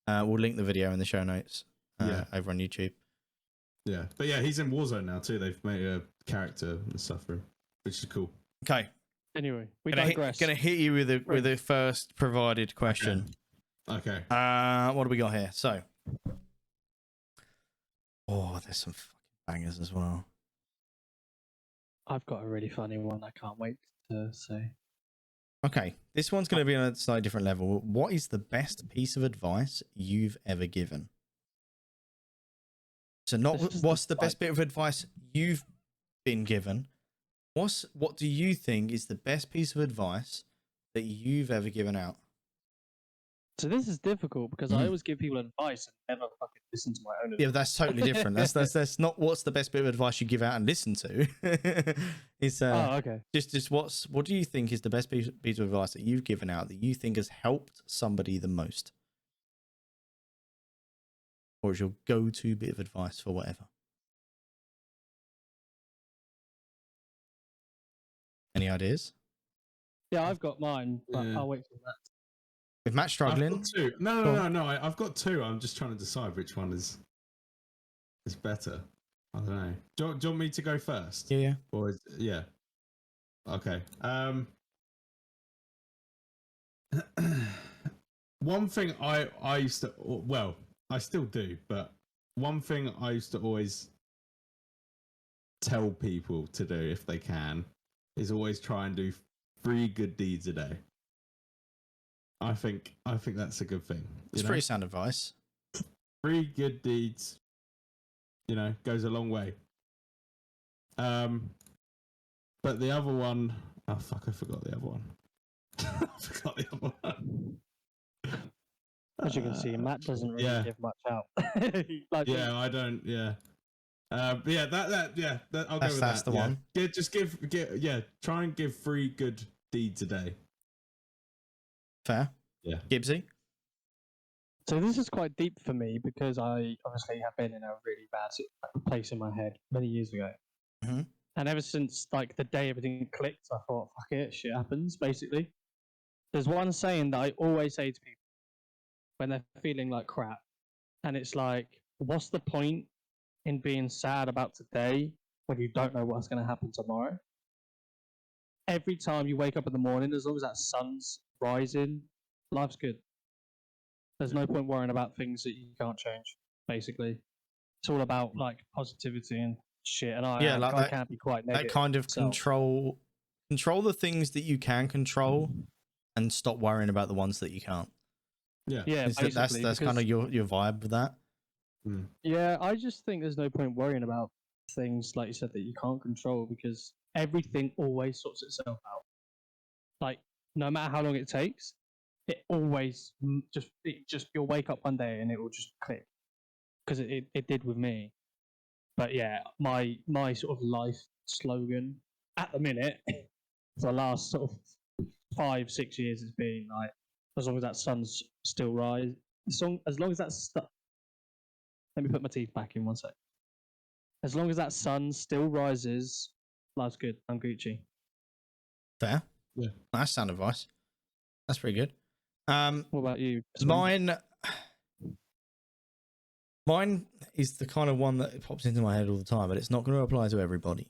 we'll link the video in the show notes. Yeah. Over on YouTube. Yeah, but yeah, he's in Warzone now too. They've made a character and stuff for him, which is cool. Okay. Anyway, we digress. Gonna hit you with the first provided question. Okay. What do we got here? So, there's some fucking bangers as well. I've got a really funny one. I can't wait to say. Okay, this one's going to be on a slightly different level. What is the best piece of advice you've ever given? So, not what's the best bit of advice you've been given. What do you think is the best piece of advice that you've ever given out? So this is difficult because I always give people advice and never fucking listen to my own advice. Yeah, that's totally different. That's not what's the best bit of advice you give out and listen to. It's okay. Just what do you think is the best piece of advice that you've given out that you think has helped somebody the most? Or is your go-to bit of advice for whatever? Any ideas? Yeah, I've got mine, but I'll wait for that. With Matt struggling? I've got two. No. I've got two. I'm just trying to decide which one is better. I don't know. Do you want me to go first? Yeah. Or yeah. Okay. One thing I used to, well, I still do, but one thing I used to always tell people to do if they can is always try and do 3 good deeds a day. I think that's a good thing. It's pretty sound advice. 3 good deeds, goes a long way. But the other one, I forgot the other one. I forgot the other one. As you can see, Matt doesn't really give much out. I don't. Yeah. I'll go with that. That's the one. Yeah, try and give 3 good deeds a day. Fair. Yeah. Gibbsy? So this is quite deep for me because I obviously have been in a really bad place in my head many years ago. Mm-hmm. And ever since the day everything clicked, I thought, fuck it, shit happens, basically. There's one saying that I always say to people when they're feeling like crap. And it's like, what's the point in being sad about today when you don't know what's going to happen tomorrow? Every time you wake up in the morning, as long as that sun's rising, life's good. There's no point worrying about things that you can't change, basically. It's all about positivity and shit, and I can't be quite negative. That kind of control the things that you can control and stop worrying about the ones that you can't. Yeah, that's kind of your vibe with that. Yeah, I just think there's no point worrying about things like you said that you can't control because everything always sorts itself out. No matter how long it takes, it always just you'll wake up one day and it will just click because it did with me. But yeah, my sort of life slogan at the minute for the last sort of 5-6 years has been like, as long as that sun's still rise, as long as let me put my teeth back in one sec. As long as that sun still rises, life's good. I'm Gucci. Fair. Yeah. That's sound advice. That's pretty good. What about you? Mine is the kind of one that pops into my head all the time, but it's not going to apply to everybody.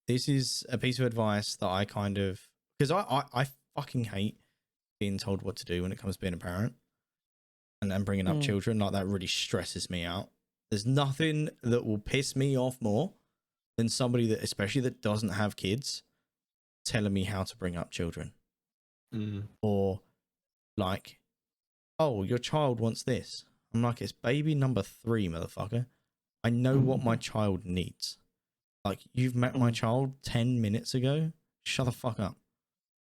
This is a piece of advice that I kind of, because I fucking hate being told what to do when it comes to being a parent and bringing up children. Like, that really stresses me out. There's nothing that will piss me off more than somebody that, especially that doesn't have kids, telling me how to bring up children. Or like, oh, your child wants this. I'm like, it's baby number 3, motherfucker. I know what my child needs. Like, you've met my child 10 minutes ago. Shut the fuck up.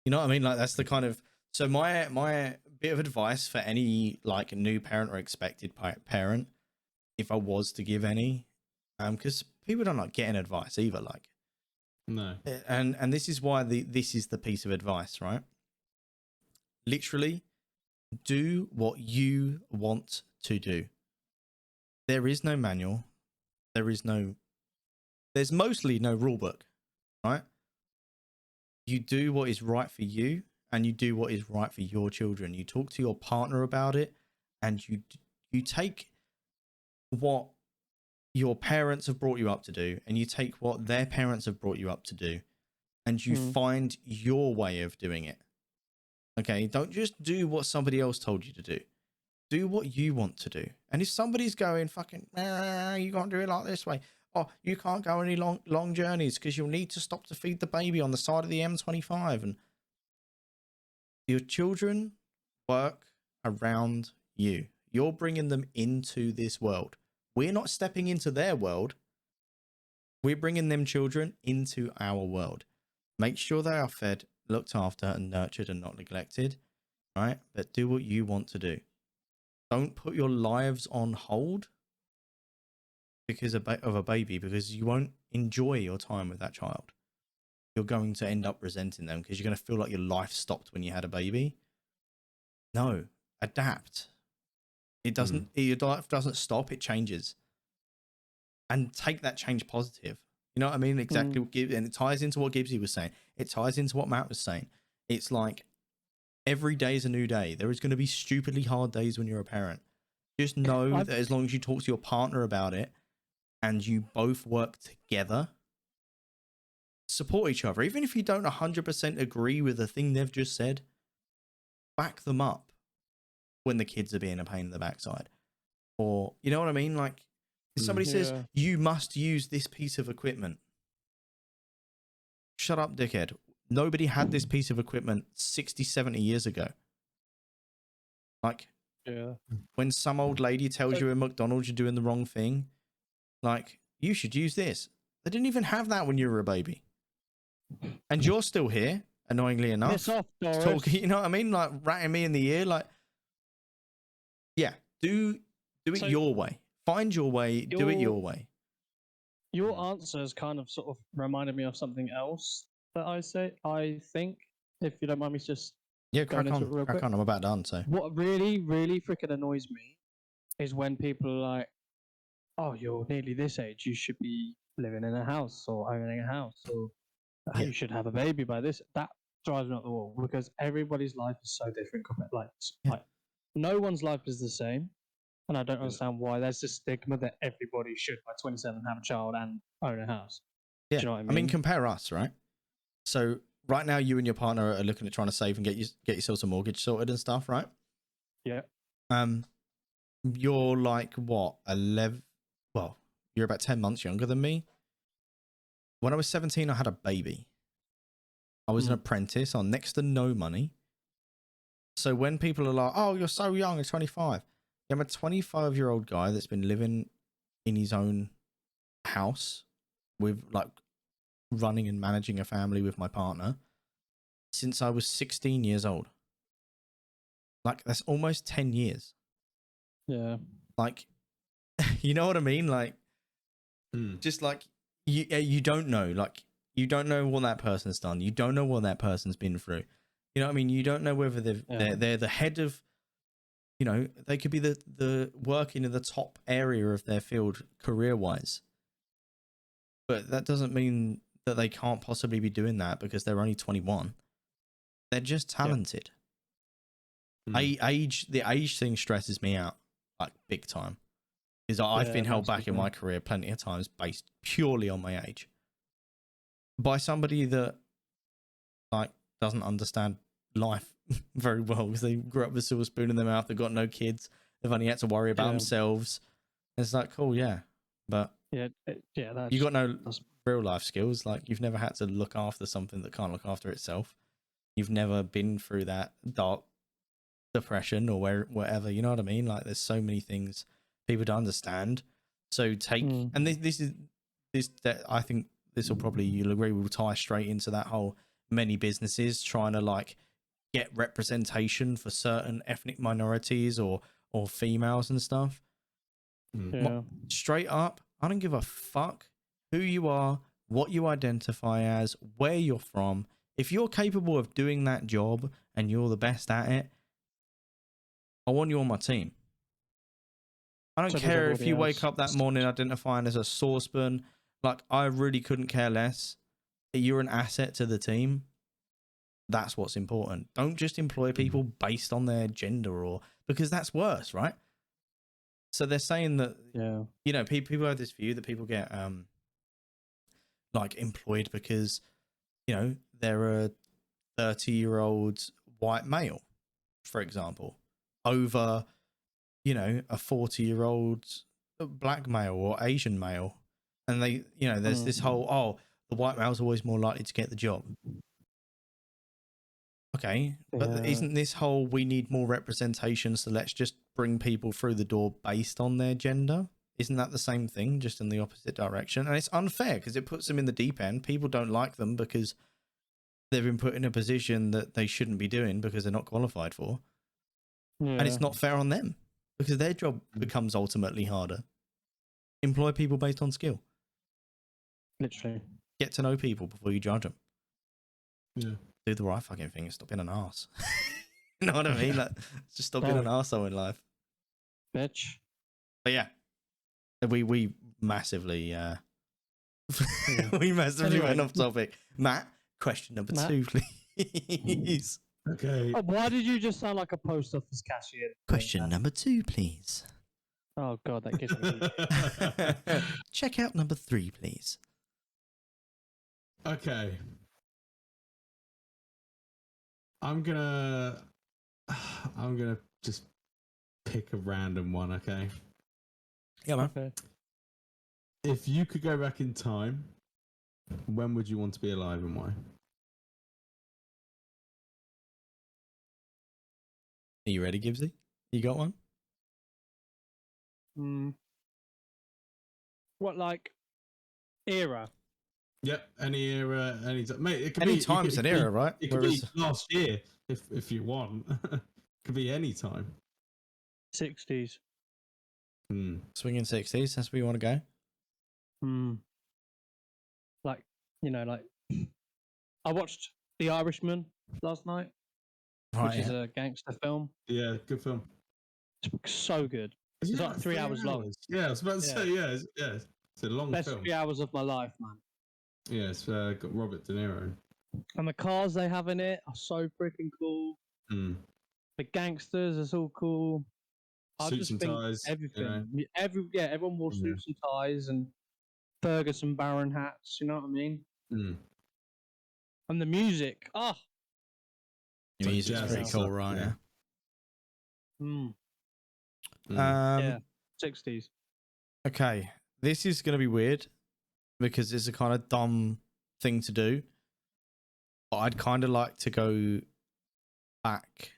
You know what I mean? Like, that's the kind of, so my bit of advice for any like new parent or expected parent, if I was to give any, because people don't like getting advice either. Like, no, and this is why this is the piece of advice, right? Literally, do what you want to do. There is no manual. There's mostly no rule book, right? You do what is right for you, and you do what is right for your children. You talk to your partner about it, and you take what your parents have brought you up to do, and you take what their parents have brought you up to do, and you find your way of doing it. Okay, don't just do what somebody else told you to do. Do what you want to do. And if somebody's going fucking, you can't do it like this way. Oh, you can't go any long journeys because you'll need to stop to feed the baby on the side of the M25. And your children work around you. You're bringing them into this world. We're not stepping into their world. We're bringing them children into our world. Make sure they are fed, looked after, and nurtured and not neglected, right? But do what you want to do. Don't put your lives on hold because of a baby, because you won't enjoy your time with that child. You're going to end up resenting them because you're going to feel like your life stopped when you had a baby. No, adapt. It doesn't. Your life doesn't stop. It changes, and take that change positive. You know what I mean? Exactly. And it ties into what Gibbsy was saying. It ties into what Matt was saying. It's like every day is a new day. There is going to be stupidly hard days when you're a parent. Just know that as long as you talk to your partner about it and you both work together, support each other. Even if you don't 100% agree with the thing they've just said, back them up when the kids are being a pain in the backside. Or, you know what I mean? Like, if somebody says, you must use this piece of equipment. Shut up, dickhead. Nobody had this piece of equipment 60, 70 years ago. Like, when some old lady tells you in McDonald's you're doing the wrong thing, like, you should use this. They didn't even have that when you were a baby. And you're still here, annoyingly enough. Piss off, Doris. Talking, you know what I mean? Like, ratting me in the ear. Like, yeah, do it your way. Find your way, do it your way. Your answers kind of sort of reminded me of something else that I think, if you don't mind me just crack on. I'm about done. So what really, really freaking annoys me is when people are like, oh, you're nearly this age, you should be living in a house or owning a house, or you should have a baby by this. That drives me up the wall because everybody's life is so different. Like no one's life is the same. And I don't understand why there's this stigma that everybody should, by 27, have a child and own a house. Yeah. Do you know what I mean? I mean, compare us, right? So right now, you and your partner are looking at trying to save and get yourselves a mortgage sorted and stuff, right? Yeah. You're like, what, 11? Well, you're about 10 months younger than me. When I was 17, I had a baby. I was an apprentice on next to no money. So when people are like, oh, you're so young, you're 25. I'm a 25-year-old guy that's been living in his own house with, like, running and managing a family with my partner since I was 16 years old. Like that's almost 10 years. Yeah. Like, you know what I mean? Like, Mm. just like you don't know. Like, you don't know what that person's done. You don't know what that person's been through. You know what I mean? You don't know whether they're the head of, you know, they could be the working in the top area of their field career wise. But that doesn't mean that they can't possibly be doing that because they're only 21. They're just talented. The age thing stresses me out like big time. Because I've been held back in my career plenty of times based purely on my age. By somebody that like doesn't understand life very well because they grew up with a silver spoon in their mouth, they've got no kids, they've only had to worry about themselves. And it's like, cool, yeah. But that's, you got no real life skills. Like you've never had to look after something that can't look after itself. You've never been through that dark depression or whatever. You know what I mean? Like there's so many things people don't understand. So and this that I think this will probably, you'll agree, will tie straight into that whole many businesses trying to like get representation for certain ethnic minorities or females and stuff. Straight up, I don't give a fuck who you are, what you identify as, where you're from. If you're capable of doing that job and you're the best at it, I want you on my team. I don't care if you wake up that morning identifying as a saucepan. Like, I really couldn't care less. You're an asset to the team. That's what's important. Don't just employ people based on their gender or because that's worse, right? So they're saying that, you know, people have this view that people get like employed because, you know, they're a 30-year-old white male, for example, over, you know, a 40-year-old black male or Asian male. And they, you know, there's this whole, the white male's always more likely to get the job. Okay, but isn't this whole we need more representation, so let's just bring people through the door based on their gender? Isn't that the same thing, just in the opposite direction? And it's unfair because it puts them in the deep end. People don't like them because they've been put in a position that they shouldn't be doing because they're not qualified for. And it's not fair on them because their job becomes ultimately harder. Employ people based on skill. Literally. Get to know people before you judge them. Yeah. Do the right fucking thing and stop being an arse. You know what I mean? Like, just stop being an arsehole in life. Bitch. But yeah, we massively we massively went off topic. Matt, question number 2, please. Okay. Oh, why did you just sound like a post office cashier? Question number 2, please. Oh god, that gives me. Check out number 3, please. Okay. I'm gonna just pick a random one, okay? Yeah, man. Okay. If you could go back in time, when would you want to be alive and why? Are you ready, Gibbsy? You got one? What, like, era? Yep, any era, any time. Mate, it could Any be time is an era, right? It could be last year if you want. It could be any time. 60s. Swinging 60s, that's where you want to go? Like, you know, like I watched The Irishman last night, which is a gangster film. Yeah, good film. It's so good. It's like 3 hours long. Yeah, I was about to say, it's a long Best film. 3 hours of my life, man. Yeah, it's got Robert De Niro. And the cars they have in it are so freaking cool. The gangsters are so cool. Suits and ties. Everything. You know? Everyone wore suits and ties and Ferguson Baron hats. You know what I mean? And the music. The music's pretty cool, right? Yeah. 60s. Okay, this is going to be weird because it's a kind of dumb thing to do. But I'd kind of like to go back.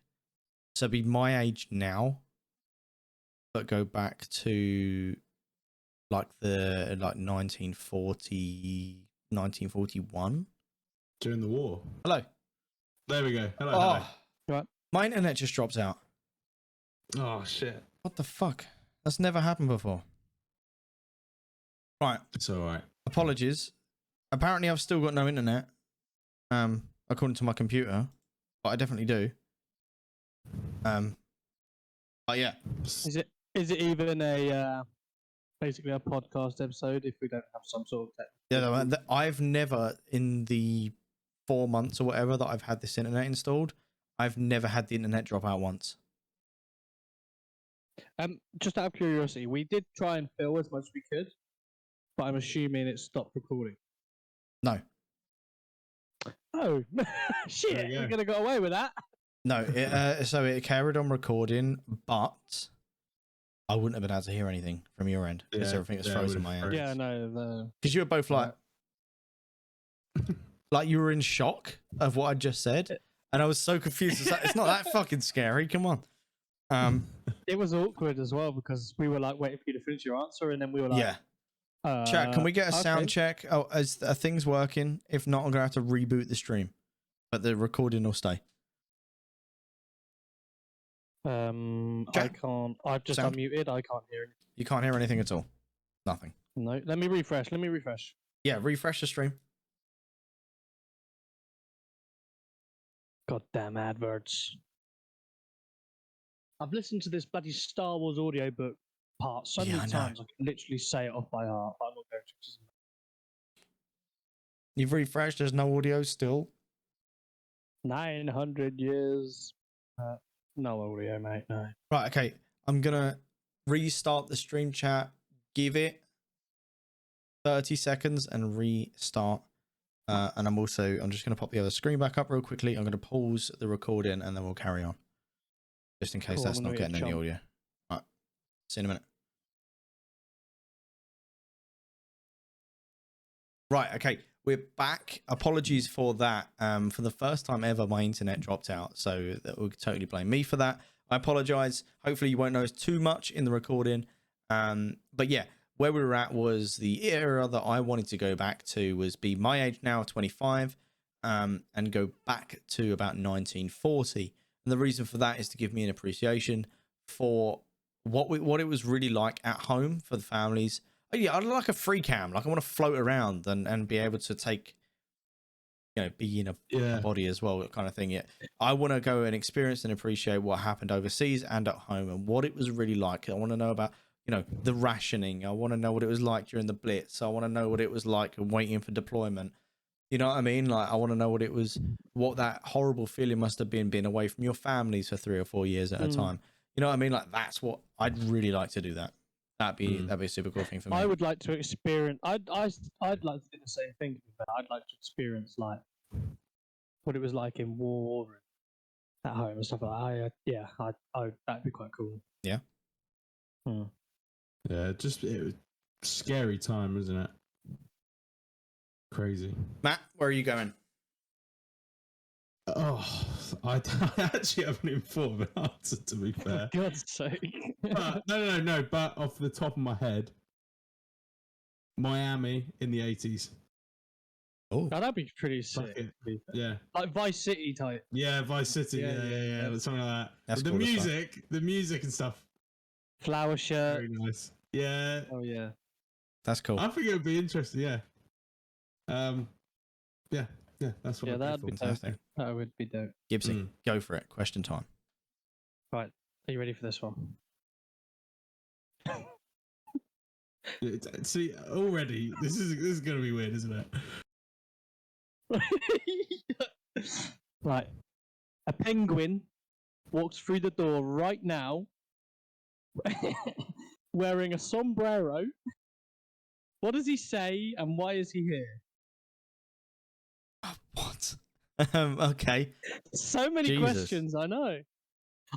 So be my age now, but go back to like 1940, 1941. During the war. Hello. There we go. Hello. Oh, Right. My internet just dropped out. Oh shit. What the fuck? That's never happened before. Right. It's all right. Apologies. Apparently, I've still got no internet. According to my computer, but I definitely do. But yeah. Is it even a basically a podcast episode if we don't have some sort of Yeah, I've never, in the 4 months or whatever that I've had this internet installed, I've never had the internet drop out once. Just out of curiosity, we did try and fill as much as we could, but I'm assuming it stopped recording. No. Oh shit! Yeah. We could have got away with that. No, so it carried on recording, but I wouldn't have been able to hear anything from your end because Yeah, everything was yeah, frozen it my would've end. froze. Yeah, no. Because you were both like, like you were in shock of what I just said, and I was so confused. It's not that fucking scary. Come on. It was awkward as well because we were like waiting for you to finish your answer, and then we were like, Yeah. Chat, can we get a sound okay. check? Oh, are things working? If not, I'm gonna have to reboot the stream, but the recording will stay. I Chat. can't. I've just Sound. unmuted. I can't hear anything. You can't hear anything at all. Nothing. No, let me refresh. Yeah, refresh the stream. Goddamn adverts. I've listened to this bloody Star Wars audiobook part so Yeah, many I know. times I can literally say it off by heart. I'm not going to. You've refreshed. There's no audio still. 900 years. No audio, mate. No. Right. Okay. I'm gonna restart the stream chat. Give it 30 seconds and restart. And I'm just gonna pop the other screen back up real quickly. I'm gonna pause the recording and then we'll carry on, just in case Cool, that's I'm not gonna get getting any jump. audio. Right. See you in a minute. Right, okay, we're back. Apologies for that. For the first time ever, my internet dropped out, so that would totally blame me for that. I apologize. Hopefully, you won't notice too much in the recording. But yeah, where we were at was the era that I wanted to go back to was be my age now, 25, and go back to about 1940. And the reason for that is to give me an appreciation for what it was really like at home for the families. Yeah, I'd like a free cam. Like I want to float around and be able to take, be in a body as well, kind of thing. Yeah, I want to go and experience and appreciate what happened overseas and at home and what it was really like. I want to know about, the rationing. I want to know what it was like during the Blitz. I want to know what it was like waiting for deployment. You know what I mean? Like I want to know what that horrible feeling must have been being away from your families for 3 or 4 years at a time. You know what I mean? Like that's what I'd really like to do that. That'd be a super cool thing for me. I would like to experience. I'd like to do the same thing, but I'd like to experience like what it was like in war and at home and stuff like that. That'd be quite cool. Yeah. Yeah, it was scary time, isn't it? Crazy. Matt, where are you going? Oh, I actually haven't even thought of an answer, to be fair. For God's sake. But, no. But off the top of my head, Miami in the 80s. Oh, That'd be pretty sick. Fuck it. Yeah. Like Vice City type. Yeah, Vice City. Yeah, Yeah. Something like that. That's the cool as fuck. music and stuff. Flower shirt. Very nice. Yeah. Oh yeah. that's cool. I think it would be interesting. Yeah. Yeah. That's what. Yeah, I'd that'd go be for. Fantastic. dope. That would be dope. Gibbsy, go for it. Question time. Right. Are you ready for this one? See, already this is gonna be weird, isn't it? Right. A penguin walks through the door right now wearing a sombrero. What does he say and why is he here? What? Okay. So many Jesus. questions, I know.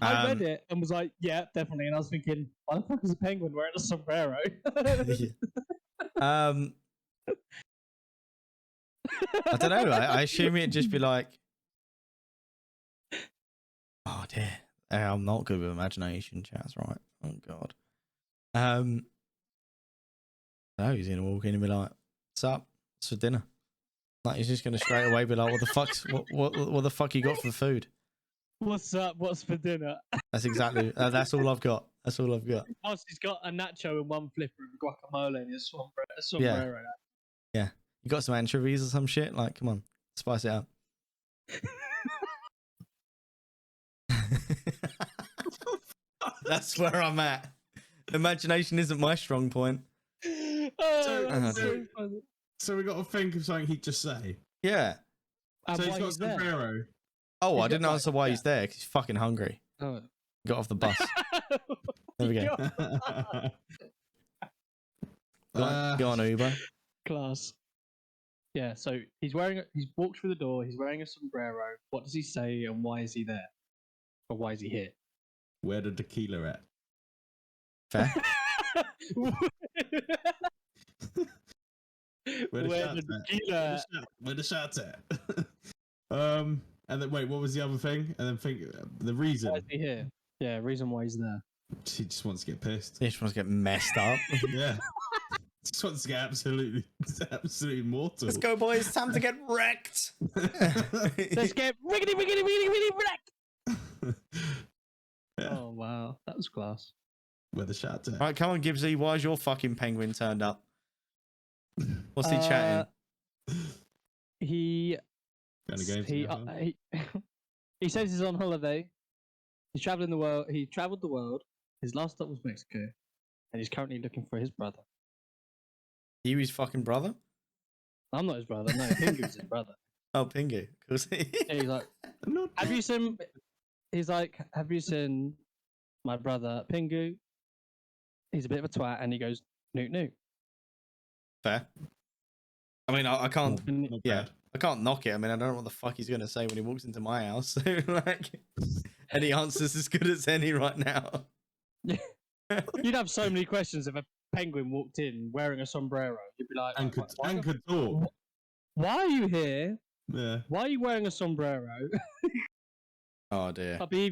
I read it and was like, yeah, definitely. And I was thinking, why the fuck is a penguin wearing a sombrero? I don't know. I assume it'd just be like, oh dear, I'm not good with imagination. Chat's right. Oh god. No, he's gonna walk in and be like, "What's up? What's for dinner?" Like he's just gonna straight away be like, "What the fuck's what the fuck you got for food?" What's up? What's for dinner? That's exactly. That's all I've got. That's all I've got. Whilst he's got a nacho and one flipper of guacamole and his Yeah. sombrero. Yeah. You got some anchovies or some shit? Like, come on, spice it up. That's where I'm at. Imagination isn't my strong point. So we got to think of something he'd just say. Yeah. So he's got sombrero. Oh, He's I didn't got, answer why he's there because he's fucking hungry. Oh. Got off the bus. There we go. Go on, Uber. Class. Yeah, so he's walked through the door, he's wearing a sombrero. What does he say and why is he there? Or why is he here? Where the tequila at? Fair. Where the shots at? And then wait, what was the other thing? And then think the reason. Why is he here? Yeah, reason why he's there. He just wants to get pissed. He just wants to get messed up. Yeah. Just wants to get absolutely mortal. Let's go, boys. Time to get wrecked. Let's get riggedy wrecked. Yeah. Oh wow, that was class. Where the shots at? Right, come on, Gibbsy. Why is your fucking penguin turned up? What's he chatting? He says he's on holiday. He's traveling the world. He traveled the world. His last stop was Mexico, and he's currently looking for his brother. You his fucking brother? I'm not his brother. No, Pingu's his brother. Oh, Pingu. Of course. Yeah, he's like, have you seen? He's like, have you seen my brother Pingu? He's a bit of a twat, and he goes, "Noot noot." Fair. I mean, I can't. Not Yeah, bad. I can't knock it. I mean, I don't know what the fuck he's gonna say when he walks into my house. So, like, any answer's as good as any right now. You'd have so many questions if a penguin walked in wearing a sombrero. You'd be like, And could talk. why are you here? Yeah. Why are you wearing a sombrero? Oh dear. That'd be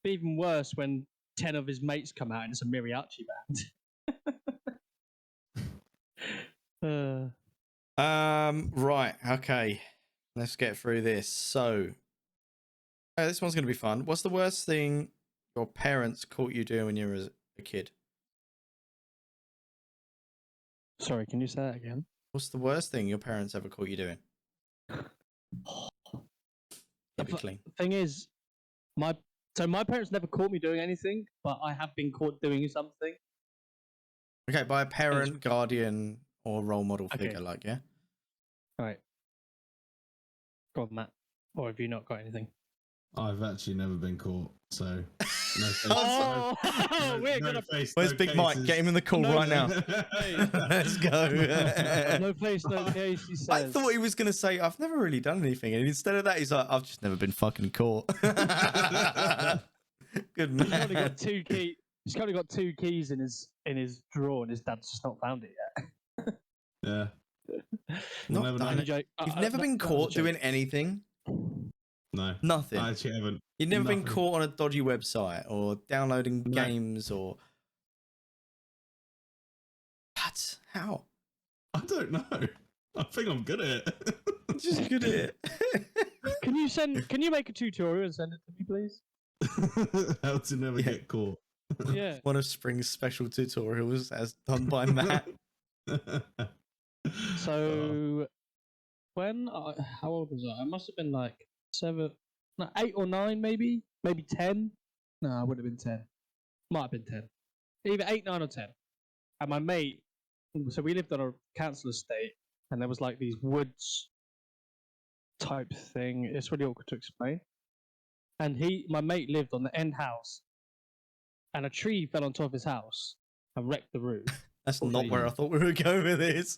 even worse when 10 of his mates come out and it's a mariachi band. Right. Okay. Let's get through this. So, this one's gonna be fun. What's the worst thing your parents caught you doing when you were a kid? Sorry, can you say that again? What's the worst thing your parents ever caught you doing? Typically. The thing is, my parents never caught me doing anything, but I have been caught doing something. Okay, by a parent, guardian, or role model figure, like, yeah? All right. Go on, Matt. Or have you not got anything? I've actually never been caught, so no face. We're gonna. Where's Big Mike? Get him in the call right now. Let's go. No face, no case, he says. I thought he was going to say, I've never really done anything. And instead of that, he's like, I've just never been fucking caught. Good man. He's only got two keys. He's only got two keys in his drawer, and his dad's just not found it yet. Yeah. Not Never done done it. Joke. You've never been caught doing anything? No. Nothing. I actually haven't. You've never been Nothing. caught on a dodgy website or downloading No. games or... What? How? I don't know. I think I'm good at it. Just good at it. Can you make a tutorial and send it to me, please? How to never Yeah. get caught. Yeah. One of Spring's special tutorials as done by Matt. So, how old was I? I must have been like 8 or 9, maybe 10. No, I would have been 10. Might have been 10. Either 8, 9, or 10. And my mate, so we lived on a council estate, and there was like these woods type thing. It's really awkward to explain. And my mate lived on the end house, and a tree fell on top of his house and wrecked the roof. That's not where I thought we were going with this.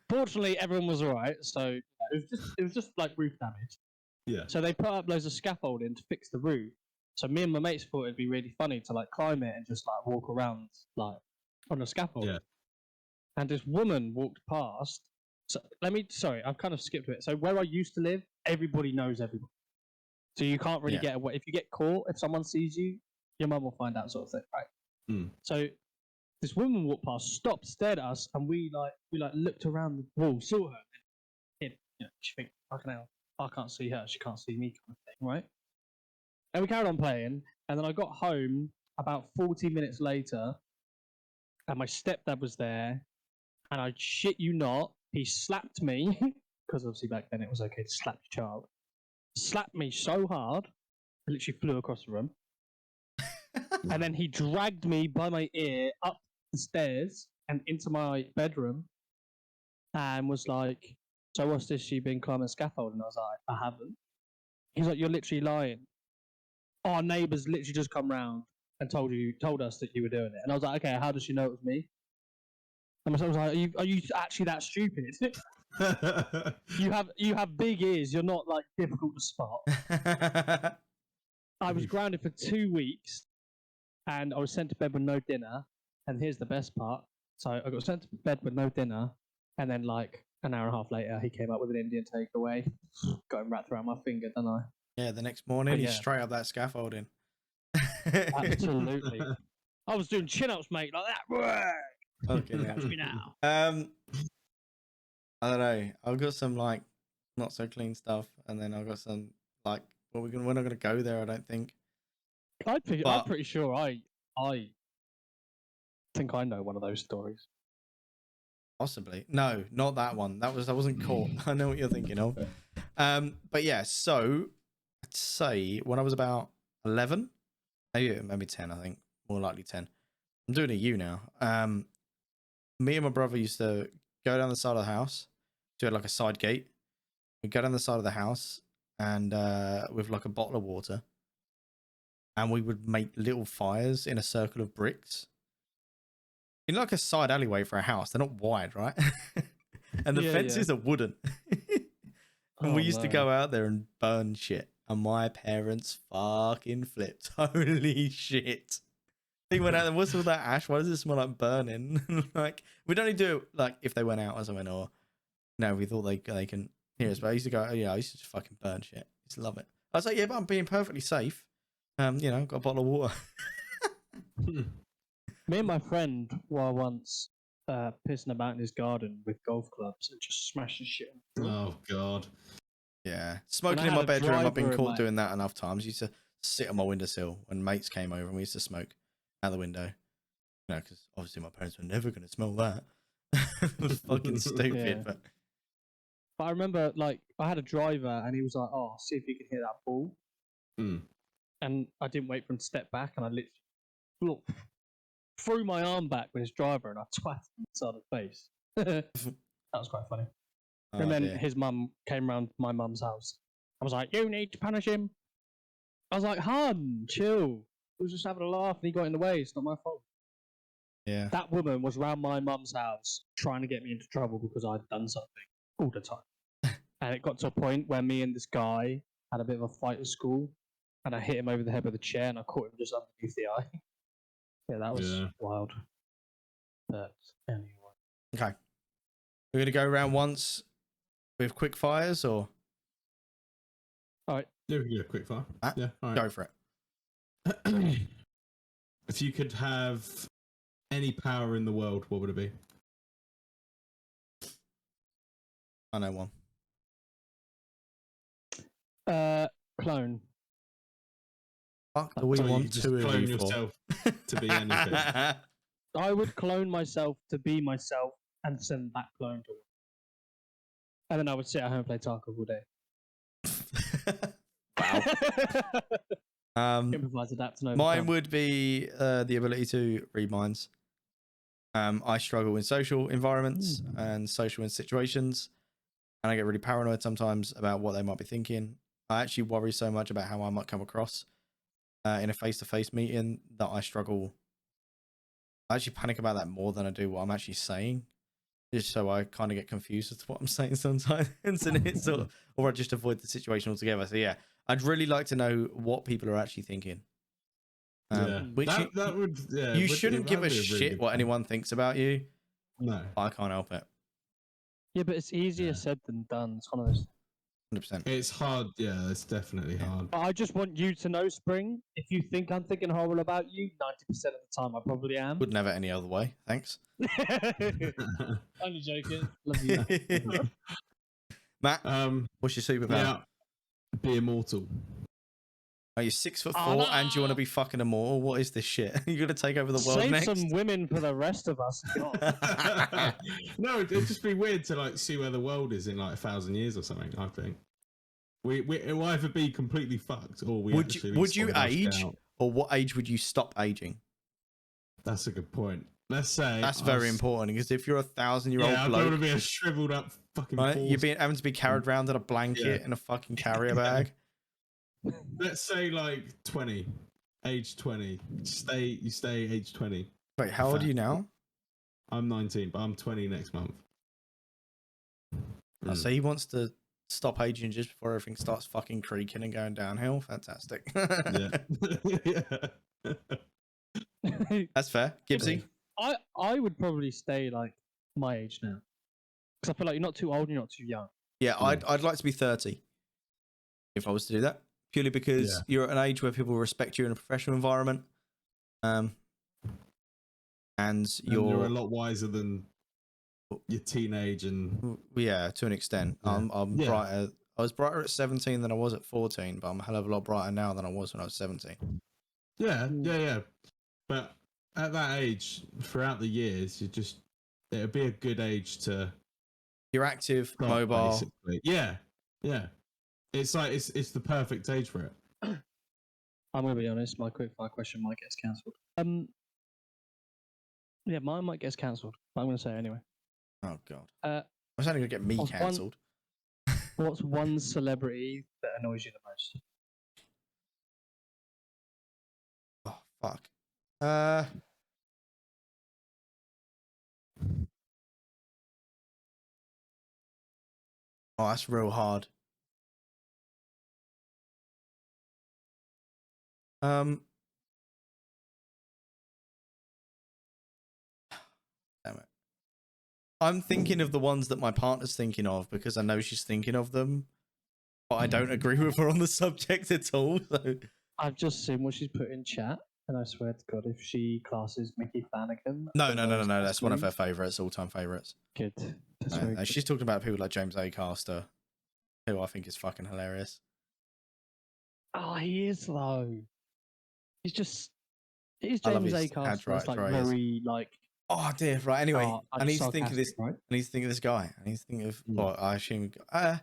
Fortunately, everyone was alright, so it was just like roof damage. Yeah. So they put up loads of scaffolding to fix the roof. So me and my mates thought it'd be really funny to like climb it and just like walk around like on the scaffold. Yeah. And this woman walked past. So sorry, I've kind of skipped it. So where I used to live, everybody knows everybody. So you can't really get away. If you get caught, if someone sees you, your mum will find out, sort of thing, right? Mm. So this woman walked past, stopped, stared at us, and we looked around the wall, saw her, and she think, fucking hell, I can't see her, she can't see me, kind of thing, right? And we carried on playing. And then I got home about 40 minutes later, and my stepdad was there. And I shit you not, he slapped me, because obviously back then it was okay to slap your child. Slapped me so hard, I literally flew across the room. And then he dragged me by my ear up the stairs and into my bedroom and was like, so what's this, you been climbing scaffold? And I was like, I haven't. He's like, you're literally lying. Our neighbours literally just come round and told us that you were doing it. And I was like, okay, how does she know it was me? And I was like, are you actually that stupid? You have big ears. You're not like difficult to spot. I was grounded for 2 weeks, and I was sent to bed with no dinner. And here's the best part: so I got sent to bed with no dinner, and then like an hour and a half later, he came up with an Indian takeaway. Got him wrapped around my finger, didn't I? Yeah, the next morning, Oh, he's yeah. straight up that scaffolding. Absolutely. I was doing chin-ups, mate, like that. Okay, Catch me now. I don't know. I've got some like not so clean stuff, and then I've got some like we're not gonna go there. I don't think. I'm pretty sure I think I know one of those stories. Possibly. No, not that one. I wasn't caught. I know what you're thinking of. But yeah, so I'd say when I was about 11, maybe 10, I think. More likely 10. I'm doing a U now. Me and my brother used to go down the side of the house. So we had like a side gate. We'd go down the side of the house and with like a bottle of water. And we would make little fires in a circle of bricks. In like a side alleyway for a house. They're not wide, right? And the fences are wooden. And we used to go out there and burn shit. And my parents fucking flipped. Holy shit. They went out there, what's all that ash? Why does it smell like burning? Like, we'd only do it like if they went out or something, or no, we thought they can hear us. But I used to go, I used to just fucking burn shit. I used to love it. I was like, yeah, but I'm being perfectly safe. Got a bottle of water. Me and my friend were once pissing about in his garden with golf clubs and just smashing shit. Oh god. Yeah, smoking in my bedroom. I've been caught doing that enough times. I used to sit on my windowsill when mates came over and we used to smoke out the window. Because obviously my parents were never going to smell that. It was fucking stupid. Yeah. But I remember, like, I had a driver and he was like, "Oh, see if you can hear that ball." And I didn't wait for him to step back, and I literally threw my arm back with his driver, and I twatted him inside the face. That was quite funny. And then his mum came round my mum's house. I was like, "You need to punish him." I was like, "Hun, chill. We was just having a laugh, and he got in the way. It's not my fault." Yeah. That woman was round my mum's house trying to get me into trouble because I'd done something all the time. And it got to a point where me and this guy had a bit of a fight at school, and I hit him over the head with a chair, and I caught him just underneath the eye. Yeah, that was wild. But anyway. Okay. We're going to go around once with quick fires, or? All right. Yeah, we can do a quick fire. Yeah, all right. Go for it. If you could have any power in the world, what would it be? I know one. Clone. Fuck, do we want to two of clone you yourself to be anything? I would clone myself to be myself and send that clone to work. And then I would sit at home and play Tarkov all day. Wow. Improvise, adapt, and overcome. Mine would be the ability to read minds. I struggle in social environments and social situations, and I get really paranoid sometimes about what they might be thinking. I actually worry so much about how I might come across in a face-to-face meeting that I struggle. I actually panic about that more than I do what I'm actually saying, just so I kind of get confused as to what I'm saying sometimes, and it's sort of, or I just avoid the situation altogether. So yeah, I'd really like to know what people are actually thinking. Which you shouldn't give a shit what anyone thinks about you. No, I can't help it. Yeah, but it's easier said than done. It's one of those. 100%. It's hard. Yeah, it's definitely hard. But I just want you to know, Spring. If you think I'm thinking horrible about you, 90% of the time I probably am. Would never any other way. Thanks. Only joking. Love you. Matt, what's your superpower? Yeah, be immortal. Are you 6'4" Oh, and you want to no. be fucking immortal? What is this shit? You're gonna take over the world Save next? some women for the rest of us. God. No, it'd just be weird to like see where the world is in like 1,000 years or something. I think it'll either be completely fucked or we would actually you sort it age, out. or what age would you stop aging? That's a good point. Let's say That's very important, because if you're a 1,000-year-old Yeah, I don't bloke, want to be a shriveled up fucking. right, you're Force. having to be carried around in a blanket in a fucking carrier bag. Let's say like 20, age 20. You stay age 20. Wait, how old are you now? I'm 19, but I'm 20 next month. Oh, so he wants to stop aging just before everything starts fucking creaking and going downhill. Fantastic. Yeah. That's fair. Gibbsy? I would probably stay like my age now, because I feel like you're not too old, and you're not too young. Yeah, I'd like to be 30 if I was to do that, purely because you're at an age where people respect you in a professional environment, and you're a lot wiser than your teenage and yeah, to an extent. I'm brighter. I was brighter at 17 than I was at 14, but I'm a hell of a lot brighter now than I was when I was 17. yeah. But at that age, throughout the years, it'd be a good age to. You're active, stop, mobile. Basically. Yeah. It's like it's the perfect age for it. I'm gonna be honest. My quickfire question might get cancelled. Yeah, mine might get cancelled. But I'm gonna say it anyway. Oh god. Uh, It's only gonna get me what's cancelled. What's one celebrity that annoys you the most? Oh fuck. Oh, that's real hard. Damn it. I'm thinking of the ones that my partner's thinking of because I know she's thinking of them, but I don't agree with her on the subject at all. So. I've just seen what she's put in chat, and I swear to God, if she classes Mickey Flanagan, No. That's one of her favourites, all-time favourites. Good. That's very good. She's talking about people like James Acaster, who I think is fucking hilarious. Oh, he is though. He's just. It is I love James his Acaster. right, It's like right, very like. Oh dear. Right. Anyway, I need to sarcastic, think of this. right? I need to think of this guy. I need to think of. Well, I assume. I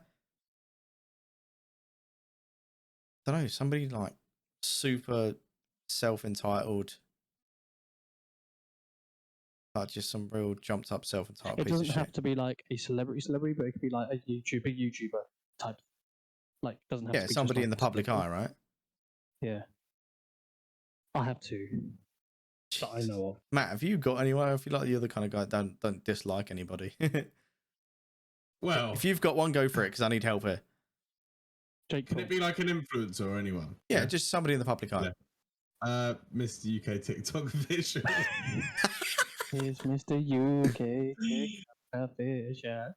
don't know. Somebody like super self-entitled. Like just some real jumped up self-entitled It piece of doesn't shit. have to be like a celebrity, but it could be like a YouTuber type. Like doesn't have to be Somebody just, in the like, public celebrity. eye, right? Yeah. I have two that I know of. Matt, have you got anyone? I feel like you're the kind of guy that don't dislike anybody. Well, if you've got one, go for it because I need help here. Jake can Paul. it be like an influencer or anyone? Yeah, just somebody in the public eye. Yeah. Mr. UK TikTok official. Here's Mr. UK official.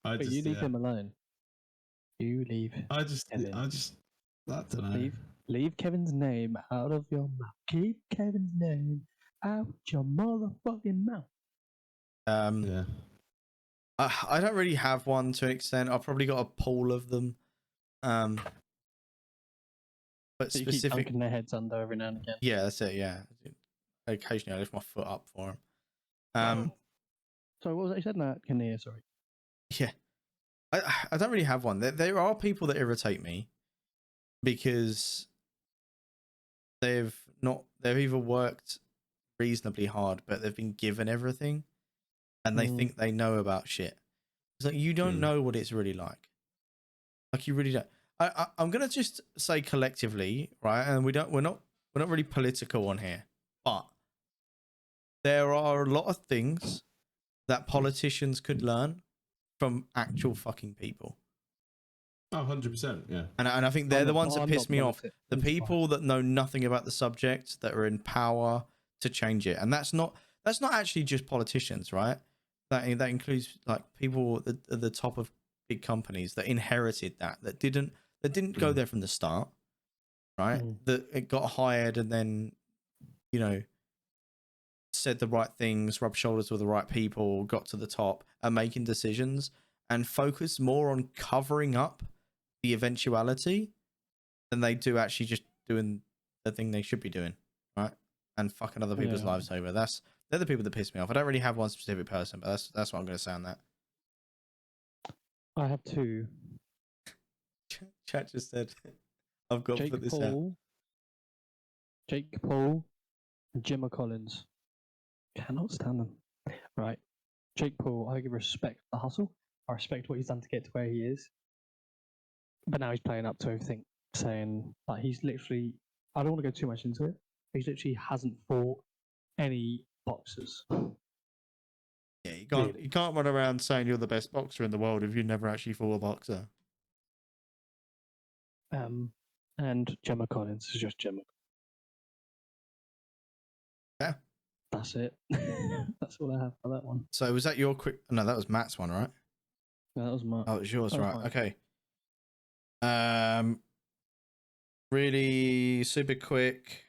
But you leave him alone. You leave. I don't know. Leave Kevin's name out of your mouth. Keep Kevin's name out your motherfucking mouth. Yeah. I don't really have one to an extent. I've probably got a pool of them. But So you keep specific. dunking their heads under every now and again. Yeah, that's it. Yeah. Occasionally, I lift my foot up for them. Sorry, what was that you said? No, can hear. Sorry. Yeah. I don't really have one. There are people that irritate me because they've either worked reasonably hard, but they've been given everything and they think they know about shit. It's like, you don't know what it's really like. Like, you really don't. I'm going to just say collectively, right? And we're not really political on here, but there are a lot of things that politicians could learn from actual fucking people. Oh, 100%, yeah. And I think they're the ones that piss me off. The people fine. that know nothing about the subject, that are in power to change it. And that's not actually just politicians, right? That includes like people at the top of big companies that inherited that didn't go there from the start, right? That it got hired and then, you know, said the right things, rubbed shoulders with the right people, got to the top, and making decisions and focused more on covering up the eventuality than they do actually just doing the thing they should be doing, right? And fucking other people's Yeah. lives over. They're the people that piss me off. I don't really have one specific person, but that's what I'm going to say on that. I have two. Chat just said, "I've got to Jake put this out." Paul, and Gemma Collins. Cannot stand them. Right. Jake Paul, I give respect the hustle. I respect what he's done to get to where he is. But now he's playing up to everything, saying like he's literally. I don't want to go too much into it. He literally hasn't fought any boxers. Yeah, you can't run around saying you're the best boxer in the world if you never actually fought a boxer. And Gemma Collins is just Gemma. Yeah. That's it. That's all I have for that one. So was that your quick? No, that was Matt's one, right? No, that was my. Oh, it was yours, that was right? mine. Okay. Really super quick.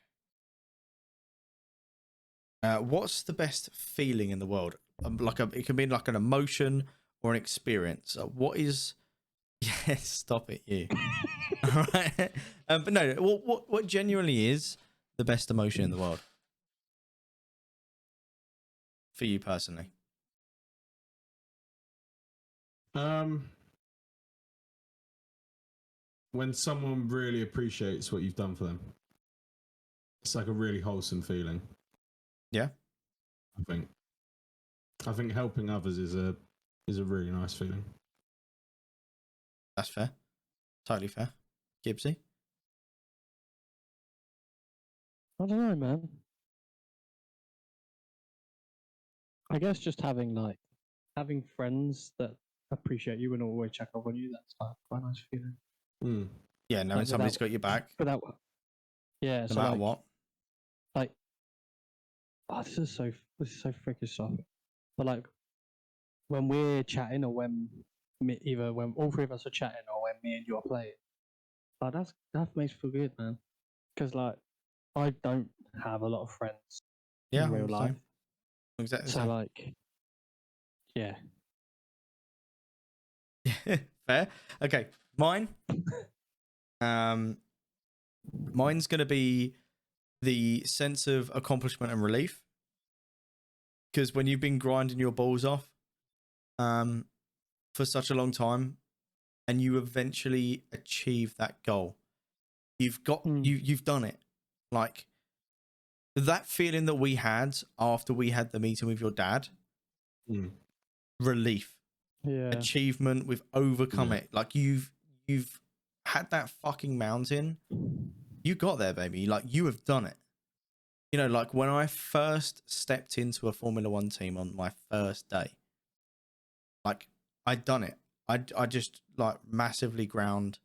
What's the best feeling in the world? It can be like an emotion or an experience. What is? Yes, stop it, you. All right. But no, what genuinely is the best emotion in the world for you personally? When someone really appreciates what you've done for them, it's like a really wholesome feeling. Yeah, I think helping others is a really nice feeling. that's fair. Totally fair. Gibbsy? I don't know, man. I guess just having friends that appreciate you and always check up on you. That's like quite a nice feeling. Mm. Yeah, knowing Like, somebody's without- got your back, Without, yeah. no So matter like, what. like, oh, this is so freaking soft. But like, when we're chatting, or either when all three of us are chatting, or when me and you are playing, like that makes me feel good, man. Because like, I don't have a lot of friends Yeah, in real I'm the life. same. Exactly the So same. like, yeah. Fair. Okay, mine. Mine's gonna be the sense of accomplishment and relief, because when you've been grinding your balls off, for such a long time, and you eventually achieve that goal, you've done it. Like that feeling that we had after we had the meeting with your dad, relief. Yeah. Achievement, we've overcome it. Like you've had that fucking mountain, you got there, baby. Like you have done it. You know, like when I first stepped into a Formula One team on my first day, like I'd done it. I just like massively ground,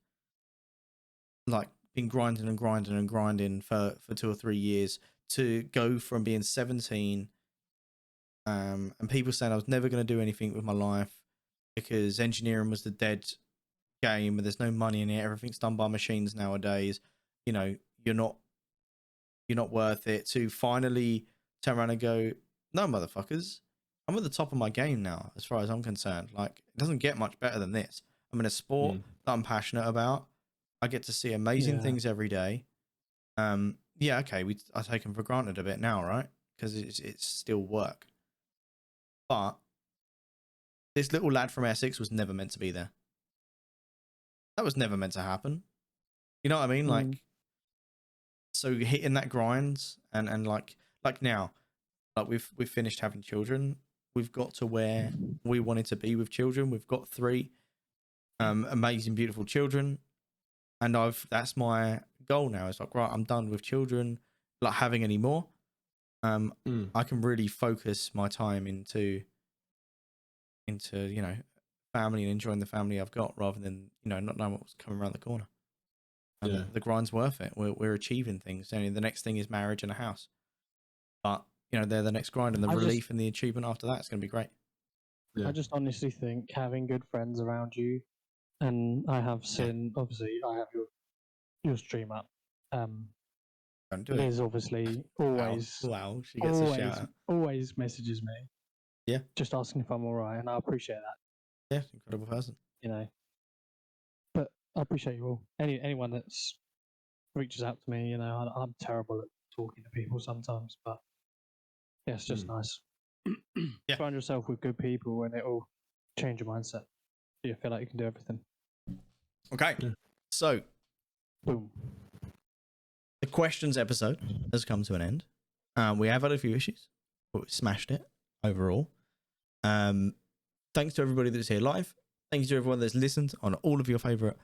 like been grinding and grinding and grinding for 2 or 3 years to go from being 17 and people saying I was never going to do anything with my life because engineering was the dead game and there's no money in it, everything's done by machines nowadays, you know, you're not worth it, to finally turn around and go, no motherfuckers, I'm at the top of my game now as far as I'm concerned. Like it doesn't get much better than this. I'm in a sport that I'm passionate about. I get to see amazing things every day. Yeah, okay, I take them for granted a bit now, right? Because it's still work. But this little lad from Essex was never meant to be there. That was never meant to happen. You know what I mean? Like, so hitting that grind and like now, like we've finished having children. We've got to where we wanted to be with children. We've got 3 amazing, beautiful children, and that's my goal now. It's like, right, I'm done with children, like having any more. I can really focus my time into family and enjoying the family I've got, rather than not knowing what's coming around the corner. And the grind's worth it. We're achieving things. Only the next thing is marriage and a house, but they're the next grind, and the relief and the achievement after that is going to be great. I just honestly think having good friends around you, and I have seen, obviously I have your stream up. Don't do Liz obviously always wow, she gets a shout out. always messages me. Yeah. Just asking if I'm alright, and I appreciate that. Yeah, incredible person. But I appreciate you all. Anyone that's reaches out to me. You know, I'm terrible at talking to people sometimes, but yeah, it's just nice. Yeah. Surround yourself with good people, and it'll change your mindset. You feel like you can do everything. Okay, Yeah. so Boom. the questions episode has come to an end. We have had a few issues, but we smashed it overall. Thanks to everybody that's here live. Thanks to everyone that's listened on all of your favorite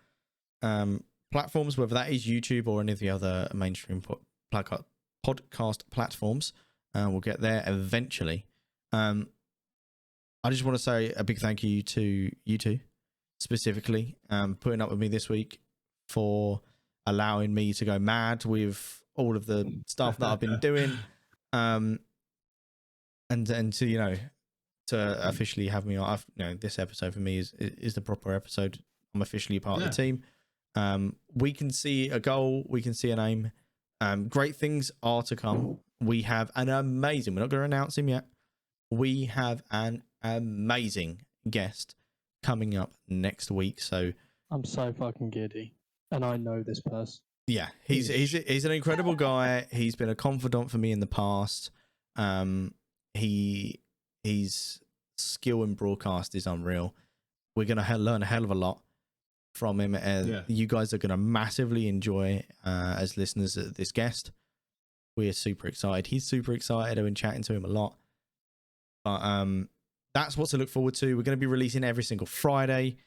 platforms, whether that is YouTube or any of the other mainstream podcast platforms. We'll get there eventually. I just want to say a big thank you to you two, specifically, putting up with me this week, for allowing me to go mad with all of the stuff that I've been doing, and to to officially have me on. This episode for me is the proper episode. I'm officially part of the team. We can see a goal, we can see an aim. Great things are to come. We have an amazing, we're not going to announce him yet, we have an amazing guest coming up next week. So I'm so fucking giddy, and I know this person. yeah, he's an incredible guy. He's been a confidant for me in the past. His skill in broadcast is unreal. We're gonna learn a hell of a lot from him, and you guys are gonna massively enjoy as listeners this guest. We are super excited. He's super excited. I've been chatting to him a lot, but that's what to look forward to. We're going to be releasing every single Friday,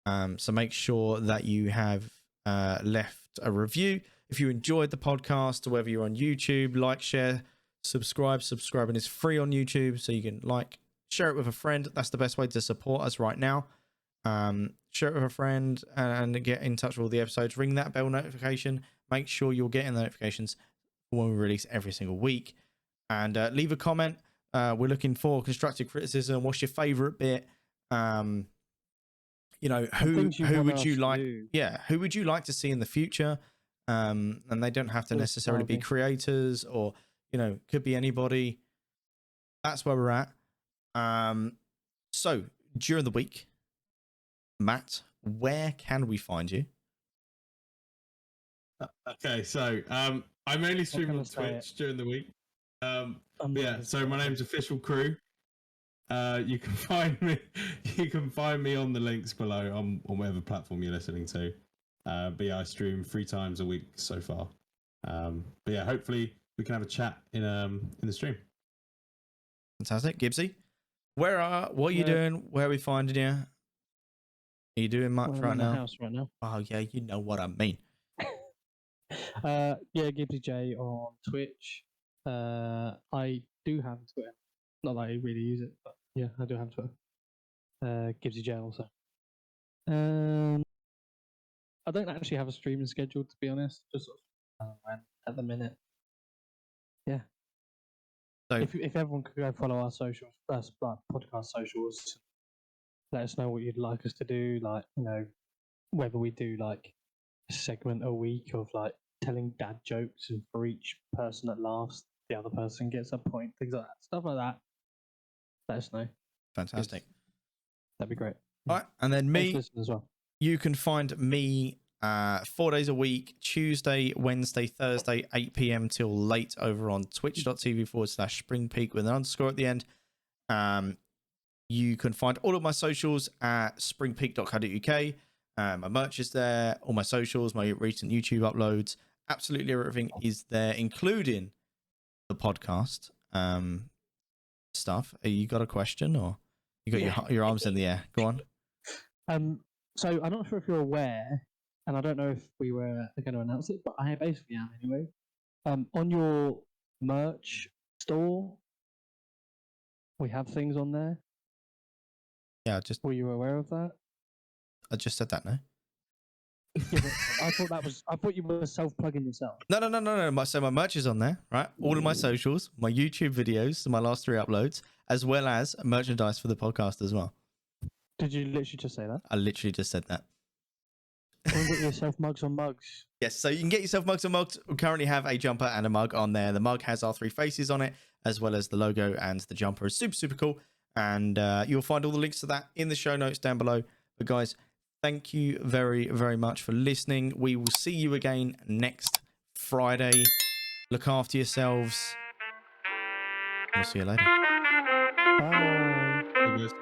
so make sure that you have left a review if you enjoyed the podcast, whether you're on YouTube. Like, share, subscribe. Subscribing is free on YouTube, so you can share it with a friend. That's the best way to support us right now. Share it with a friend and get in touch with all the episodes. Ring that bell notification. Make sure you're getting the notifications when we release every single week, and leave a comment. We're looking for constructive criticism. What's your favorite bit? Who would you like? Yeah, who would you like to see in the future? And they don't have to necessarily be creators, or could be anybody. That's where we're at. So during the week, Matt, where can we find you? Okay, so I mainly stream on Twitch during the week. So my name's Official Crew. You can find me. You can find me on the links below on whatever platform you're listening to. I stream 3 times a week so far. Hopefully we can have a chat in the stream. Fantastic, Gibbsy. What are you doing? Where are we finding you? Are you doing much right now? House right now. Oh yeah, you know what I mean. Gibbsy J on Twitch. I do have Twitter. Not that I really use it, but yeah, I do have Twitter. Gibbsy J also. I don't actually have a streaming schedule, to be honest. Just sort of when at the minute. Yeah. So if everyone could go follow our socials, that's like podcast socials. Let us know what you'd like us to do. Whether we do a segment a week of telling dad jokes, and for each person that laughs, the other person gets a point, things like that, stuff like that. Let us know. Fantastic. That'd be great. All right, and then me as well. You can find me 4 days a week, Tuesday, Wednesday, Thursday, 8 p.m. till late over on twitch.tv/springpeak with an underscore at the end. You can find all of my socials at springpeak.co.uk. My merch is there, all my socials, my recent YouTube uploads, absolutely everything is there, including the podcast stuff. You got a question, or you got your arms in the air? Go on. So I'm not sure if you're aware, and I don't know if we were going to announce it, but I basically am anyway. On your merch store, we have things on there. Yeah, Were you aware of that? I just said that, no? Yeah, I thought you were self-plugging yourself. No. So my merch is on there, right? All of my socials, my YouTube videos, my last 3 uploads, as well as merchandise for the podcast as well. Did you literally just say that? I literally just said that. Go and get yourself mugs on mugs. Yes, so you can get yourself mugs on mugs. We currently have a jumper and a mug on there. The mug has our 3 faces on it, as well as the logo, and the jumper is super, super cool. And you'll find all the links to that in the show notes down below. But guys, Thank you very, very much for listening. We will see you again next Friday. Look after yourselves. We'll see you later. Bye. It was-